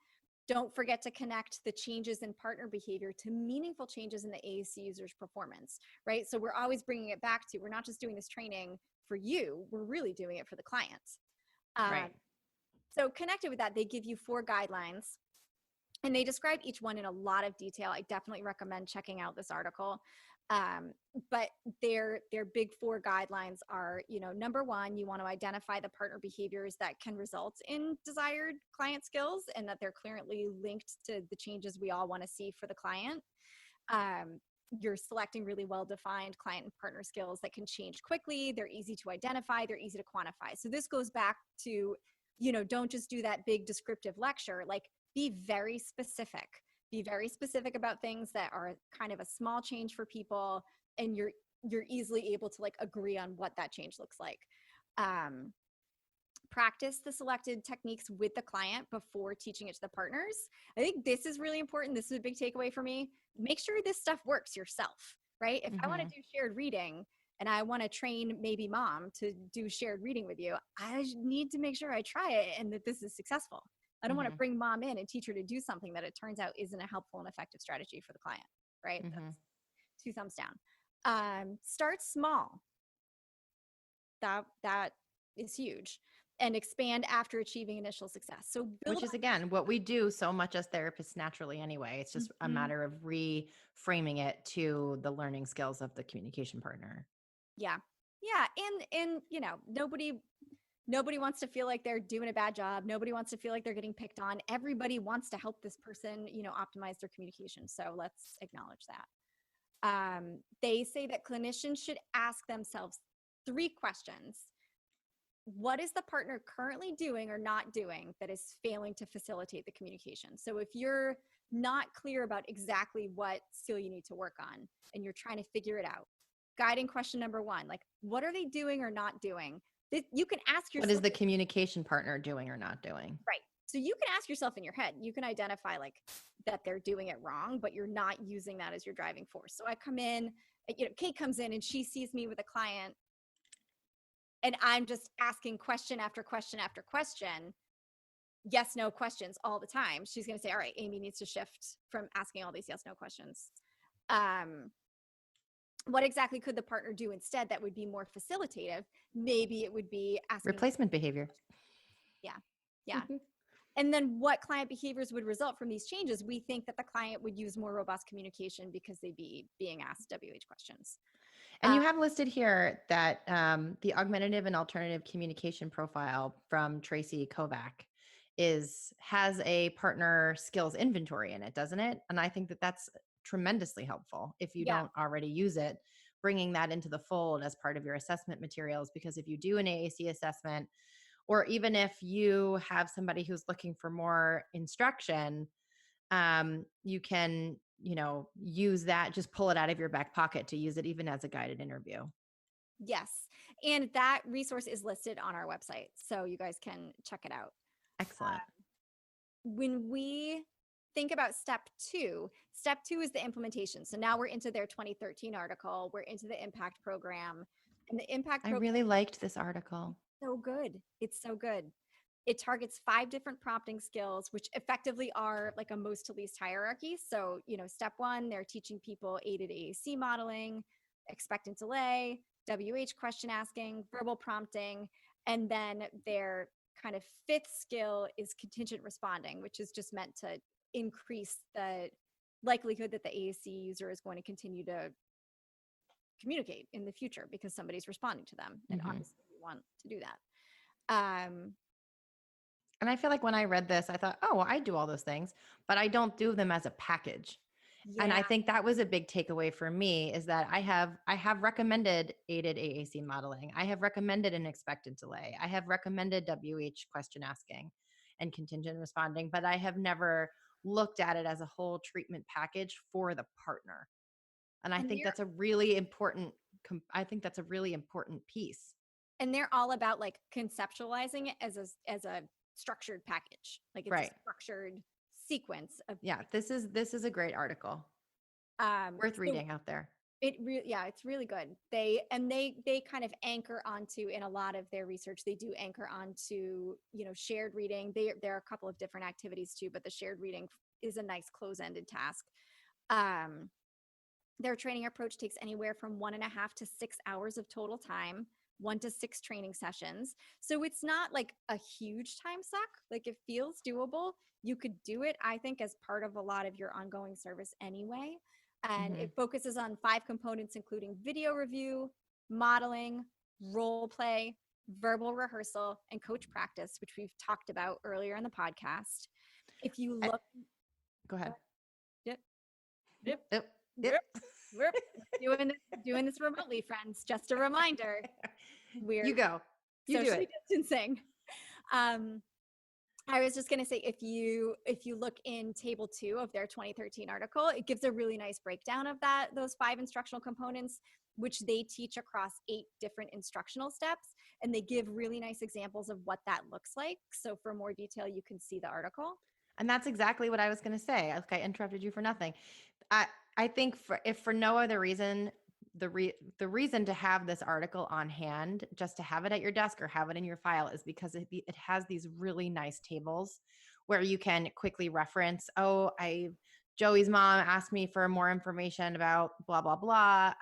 Don't forget to connect the changes in partner behavior to meaningful changes in the AAC user's performance, right? So we're always bringing it back to, we're not just doing this training for you, we're really doing it for the clients. Right. So connected with that, they give you 4 guidelines. And they describe each one in a lot of detail. I definitely recommend checking out this article. But their big 4 guidelines are, number 1, you want to identify the partner behaviors that can result in desired client skills and that they're clearly linked to the changes we all want to see for the client. You're selecting really well-defined client and partner skills that can change quickly. They're easy to identify. They're easy to quantify. So this goes back to, don't just do that big descriptive lecture. Be very specific. Be very specific about things that are kind of a small change for people, and you're easily able to agree on what that change looks like. Practice the selected techniques with the client before teaching it to the partners. I think this is really important. This is a big takeaway for me. Make sure this stuff works yourself, right? If I want to do shared reading and I want to train maybe mom to do shared reading with you, I need to make sure I try it and that this is successful. I don't want to bring mom in and teach her to do something that it turns out isn't a helpful and effective strategy for the client, right? That's 2 thumbs down. Start small. That is huge. And expand after achieving initial success. So which is, again, what we do so much as therapists naturally anyway. It's just a matter of reframing it to the learning skills of the communication partner. Yeah. And nobody wants to feel like they're doing a bad job. Nobody wants to feel like they're getting picked on. Everybody wants to help this person, optimize their communication. So let's acknowledge that. They say that clinicians should ask themselves 3 questions. What is the partner currently doing or not doing that is failing to facilitate the communication? So if you're not clear about exactly what skill you need to work on and you're trying to figure it out, guiding question number 1, what are they doing or not doing? You can ask yourself. What is the communication partner doing or not doing? Right. So you can ask yourself in your head, you can identify that they're doing it wrong, but you're not using that as your driving force. So I come in, Kate comes in and she sees me with a client and I'm just asking question after question after question, yes, no questions all the time. She's going to say, all right, Amy needs to shift from asking all these yes, no questions. What exactly could the partner do instead that would be more facilitative? Maybe it would be asking replacement behavior. Yeah. And then what client behaviors would result from these changes? We think that the client would use more robust communication because they'd be being asked WH questions. And you have listed here that the augmentative and alternative communication profile from Tracy Kovac has a partner skills inventory in it, doesn't it? And I think that that's tremendously helpful if you don't already use it, bringing that into the fold as part of your assessment materials. Because if you do an AAC assessment, or even if you have somebody who's looking for more instruction, you can, use that, just pull it out of your back pocket to use it even as a guided interview. Yes. And that resource is listed on our website, so you guys can check it out. Excellent. When we think about step two is the implementation. So now we're into their 2013 article. We're into the impact program. And the impact I program really liked this article. is so good. It's so good. It targets 5 different prompting skills, which effectively are like a most to least hierarchy. So, step 1, they're teaching people aided AAC modeling, expectant delay, WH question asking, verbal prompting, and then their kind of 5th skill is contingent responding, which is just meant to increase the likelihood that the AAC user is going to continue to communicate in the future because somebody's responding to them. And obviously we want to do that. And I feel like when I read this, I thought, oh, well, I do all those things, but I don't do them as a package. And I think that was a big takeaway for me is that I have recommended aided AAC modeling. I have recommended an expected delay. I have recommended WH question asking and contingent responding, but I have never looked at it as a whole treatment package for the partner. And I think that's a really important piece. And they're all about like conceptualizing it as a structured package. Like it's a structured sequence of this is a great article. Worth reading out there. It's really good. They kind of anchor onto, in a lot of their research, they do anchor onto, shared reading. There are a couple of different activities too, but the shared reading is a nice close-ended task. Their training approach takes anywhere from 1.5 to 6 hours of total time, 1 to 6 training sessions. So it's not like a huge time suck. Like it feels doable. You could do it, I think, as part of a lot of your ongoing service anyway. And it focuses on 5 components, including video review, modeling, role play, verbal rehearsal, and coach practice, which we've talked about earlier in the podcast. If you look, go ahead. Yep. Doing this remotely, friends. Just a reminder. You go. You socially do it. Distancing. I was just going to say, if you look in table 2 of their 2013 article, it gives a really nice breakdown of those 5 instructional components, which they teach across 8 different instructional steps. And they give really nice examples of what that looks like. So for more detail, you can see the article. And that's exactly what I was going to say. I interrupted you for nothing. I think if for no other reason, the reason to have this article on hand, just to have it at your desk or have it in your file, is because it has these really nice tables where you can quickly reference, Joey's mom asked me for more information about blah, blah, blah.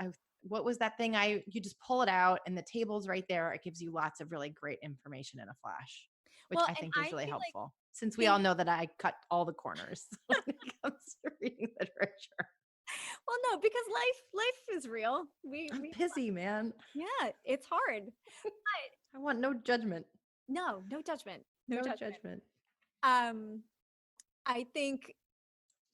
What was that thing? You just pull it out and the table's right there. It gives you lots of really great information in a flash, which I think is really helpful since we all know that I cut all the corners when it comes to reading literature. Well, no, because life is real. I'm busy, man. Yeah, it's hard. But I want no judgment. No judgment. No judgment. I think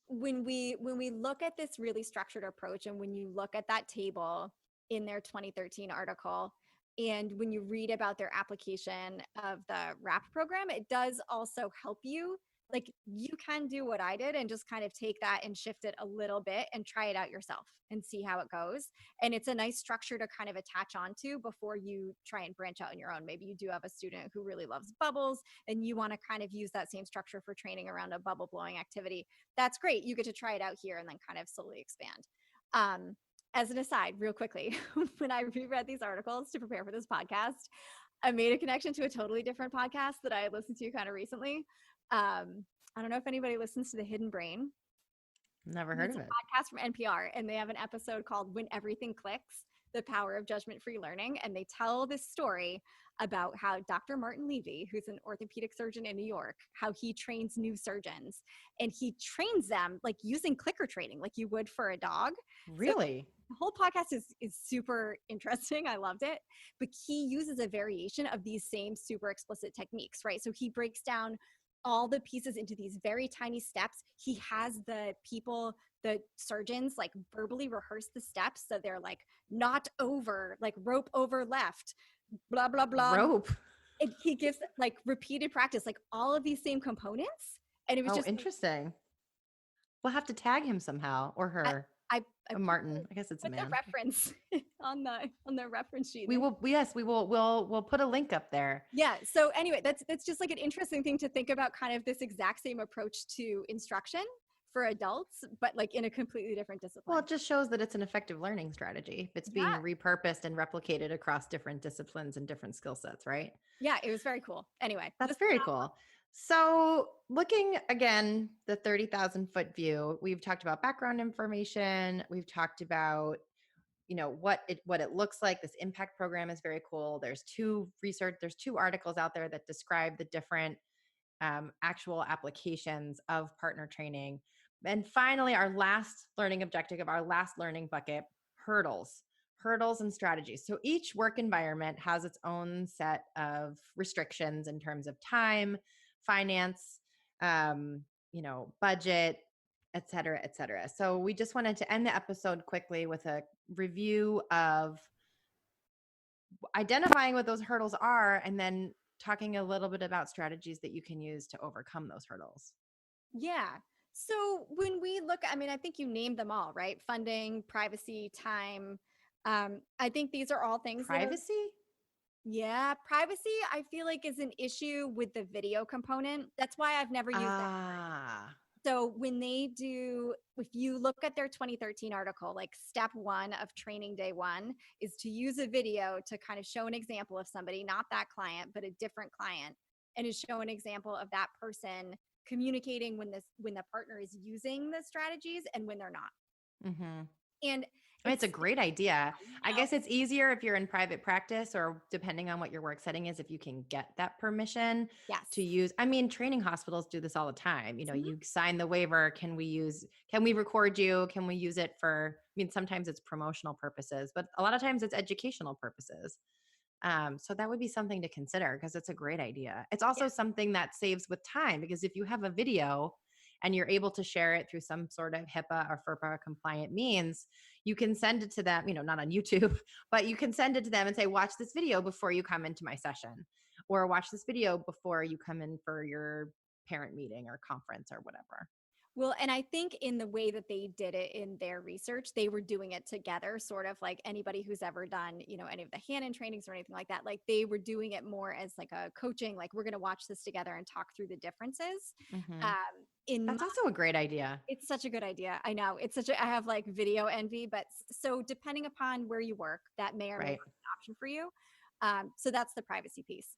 when we look at this really structured approach, and when you look at that table in their 2013 article, and when you read about their application of the RAP program, it does also help you. Like you can do what I did and just kind of take that and shift it a little bit and try it out yourself and see how it goes. And it's a nice structure to kind of attach onto before you try and branch out on your own. Maybe you do have a student who really loves bubbles and you want to kind of use that same structure for training around a bubble blowing activity. That's great. You get to try it out here and then kind of slowly expand. As an aside, real quickly, when I reread these articles to prepare for this podcast, I made a connection to a totally different podcast that I listened to kind of recently. I don't know if anybody listens to The Hidden Brain. Never heard of it. It's a podcast from NPR, and they have an episode called When Everything Clicks, The Power of Judgment-Free Learning. And they tell this story about how Dr. Martin Levy, who's an orthopedic surgeon in New York, how he trains new surgeons. And he trains them like using clicker training, like you would for a dog. Really? So the whole podcast is super interesting. I loved it. But he uses a variation of these same super explicit techniques, right? So he breaks down all the pieces into these very tiny steps. He has the surgeons like verbally rehearse the steps. So they're like not over, like rope over left, blah, blah, blah. Rope. And he gives like repeated practice, like all of these same components. And it was just interesting. We'll have to tag him somehow, or her. Martin. I guess it's a man. The reference on the reference sheet. We will. Yes, we will. We'll put a link up there. Yeah. So anyway, that's just like an interesting thing to think about. Kind of this exact same approach to instruction, for adults, but like in a completely different discipline. Well, it just shows that it's an effective learning strategy. It's being repurposed and replicated across different disciplines and different skill sets, right? Yeah, it was very cool. Anyway, That's very cool. So looking again, the 30,000-foot view, we've talked about background information. We've talked about, what it looks like. This impact program is very cool. There's two articles out there that describe the different actual applications of partner training. And finally, our last learning objective of our last learning bucket, hurdles and strategies. So each work environment has its own set of restrictions in terms of time, finance, budget, et cetera, et cetera. So we just wanted to end the episode quickly with a review of identifying what those hurdles are and then talking a little bit about strategies that you can use to overcome those hurdles. Yeah. So when we look, I mean, I think you named them all, right? Funding, privacy, time. I think these are all things Privacy? Yeah, privacy, I feel like is an issue with the video component. That's why I've never used that word. So when they do, if you look at their 2013 article, like step 1 of training day 1 is to use a video to kind of show an example of somebody, not that client, but a different client, and to show an example of that person communicating when the partner is using the strategies and when they're not. Mm-hmm. And it's a great idea. I guess it's easier if you're in private practice or depending on what your work setting is, if you can get that permission to use. I mean, training hospitals do this all the time. You sign the waiver. Can we record you? Can we use it for, sometimes it's promotional purposes, but a lot of times it's educational purposes. So that would be something to consider because it's a great idea. It's also something that saves with time because if you have a video and you're able to share it through some sort of HIPAA or FERPA compliant means, you can send it to them, not on YouTube, but you can send it to them and say, watch this video before you come into my session, or watch this video before you come in for your parent meeting or conference or whatever. Well, and I think in the way that they did it in their research, they were doing it together, sort of like anybody who's ever done, any of the Hannon trainings or anything like that. Like they were doing it more as like a coaching, like we're going to watch this together and talk through the differences. Mm-hmm. That's also a great idea. It's such a good idea. I know I have like video envy, but so depending upon where you work, that may or may not be an option for you. So that's the privacy piece.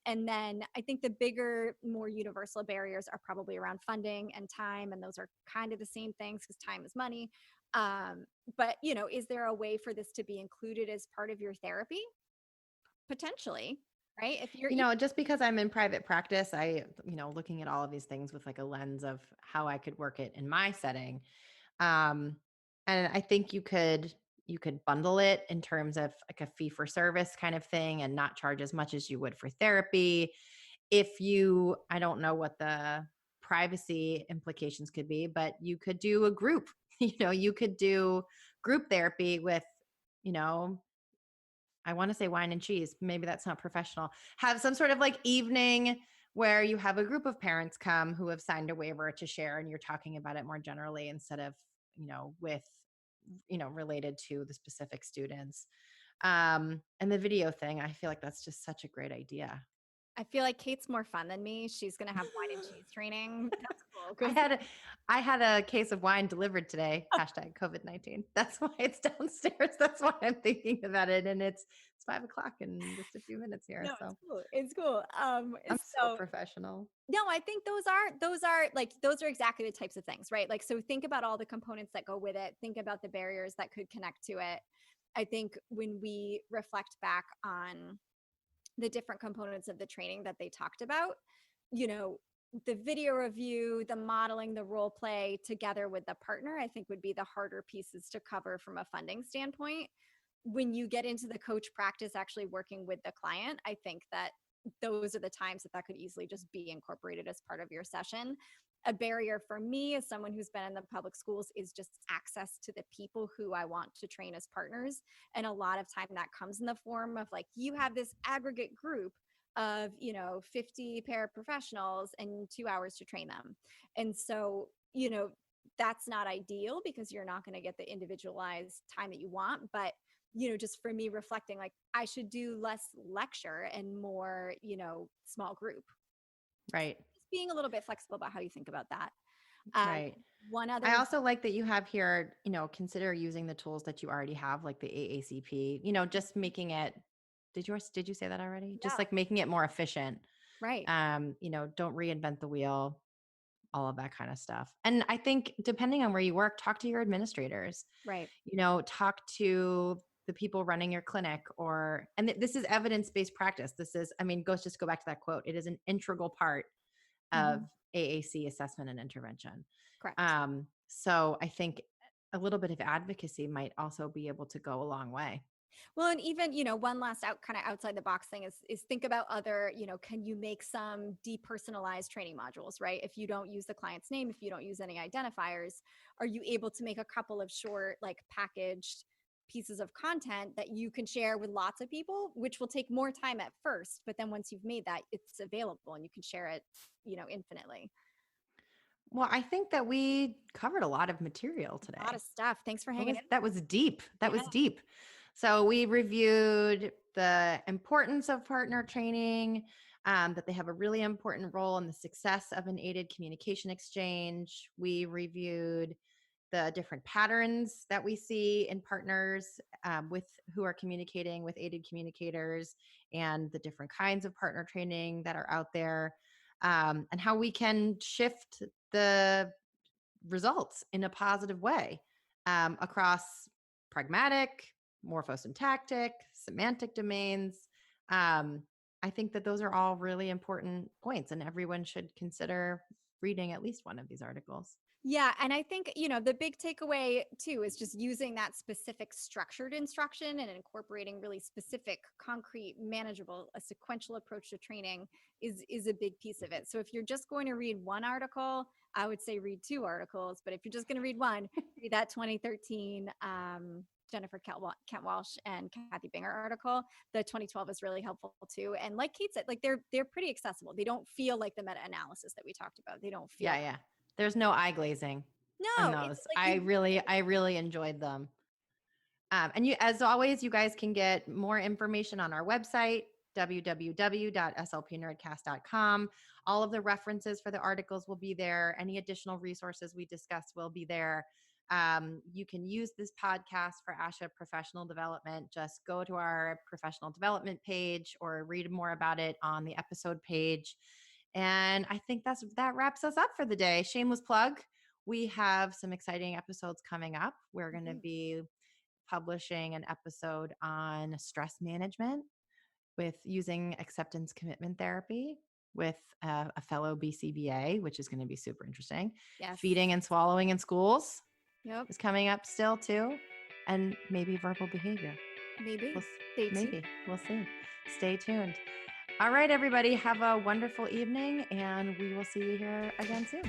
And then I think the bigger, more universal barriers are probably around funding and time. And those are kind of the same things because time is money. But, is there a way for this to be included as part of your therapy? Potentially, right? If you're, just because I'm in private practice, I, looking at all of these things with like a lens of how I could work it in my setting. And I think you could bundle it in terms of like a fee for service kind of thing and not charge as much as you would for therapy. I don't know what the privacy implications could be, but you could do a group, you could do group therapy with, I want to say wine and cheese. Maybe that's not professional. Have some sort of like evening where you have a group of parents come who have signed a waiver to share and you're talking about it more generally instead of, with related to the specific students. And the video thing, I feel like that's just such a great idea. I feel like Kate's more fun than me. She's going to have wine and cheese training. That's cool. I had a case of wine delivered today. Hashtag COVID-19. That's why it's downstairs. That's why I'm thinking about it. And it's 5:00 in just a few minutes here. No, so it's cool. I'm so professional. No, I think those are exactly the types of things, right? Like, so think about all the components that go with it. Think about the barriers that could connect to it. I think when we reflect back on the different components of the training that they talked about, the video review, the modeling, the role play together with the partner, I think would be the harder pieces to cover from a funding standpoint. When you get into the coach practice, actually working with the client, I think that those are the times that could easily just be incorporated as part of your session. A barrier for me as someone who's been in the public schools is just access to the people who I want to train as partners. And a lot of time that comes in the form of like, you have this aggregate group of, 50 paraprofessionals and 2 hours to train them. And so, that's not ideal because you're not going to get the individualized time that you want. But just for me reflecting, like I should do less lecture and more, small group. Right. Just being a little bit flexible about how you think about that. Right. One other I also like that you have here, consider using the tools that you already have, like the AACP, just making it, did you say that already? No. Just like making it more efficient. Right. Don't reinvent the wheel, all of that kind of stuff. And I think depending on where you work, talk to your administrators, Right. talk to the people running your clinic this is evidence-based practice. This is, go back to that quote. It is an integral part of AAC assessment and intervention. Correct. So I think a little bit of advocacy might also be able to go a long way. Well, and even, one last kind of outside the box thing is think about other, can you make some depersonalized training modules, right? If you don't use the client's name, if you don't use any identifiers, are you able to make a couple of short, like packaged pieces of content that you can share with lots of people, which will take more time at first, but then once you've made that, it's available and you can share it, infinitely. Well, I think that we covered a lot of material today. A lot of stuff. Thanks for hanging in. That was deep. That was Yeah. deep. So we reviewed the importance of partner training, that they have a really important role in the success of an aided communication exchange. We reviewed the different patterns that we see in partners with who are communicating with aided communicators, and the different kinds of partner training that are out there, and how we can shift the results in a positive way across pragmatic, morphosyntactic, semantic domains. I think that those are all really important points, and everyone should consider reading at least one of these articles. Yeah. And I think, the big takeaway too is just using that specific structured instruction and incorporating really specific, concrete, manageable, a sequential approach to training is a big piece of it. So if you're just going to read one article, I would say read 2 articles. But if you're just going to read one, read that 2013 Jennifer Kent Walsh and Kathy Binger article. The 2012 is really helpful too. And like Kate said, like they're pretty accessible. They don't feel like the meta-analysis that we talked about. They don't feel Yeah. There's no eye glazing in no, those. it's like I really enjoyed them. And as always, you guys can get more information on our website, www.slpnerdcast.com. All of the references for the articles will be there. Any additional resources we discussed will be there. You can use this podcast for ASHA professional development. Just go to our professional development page or read more about it on the episode page. And I think that wraps us up for the day. Shameless plug. We have some exciting episodes coming up. We're going to be publishing an episode on stress management with using acceptance commitment therapy with a fellow BCBA, which is going to be super interesting. Yes. Feeding and swallowing in schools Yep. is coming up still too. And maybe verbal behavior. Maybe. We'll see. Stay tuned. All right, everybody, have a wonderful evening, and we will see you here again soon.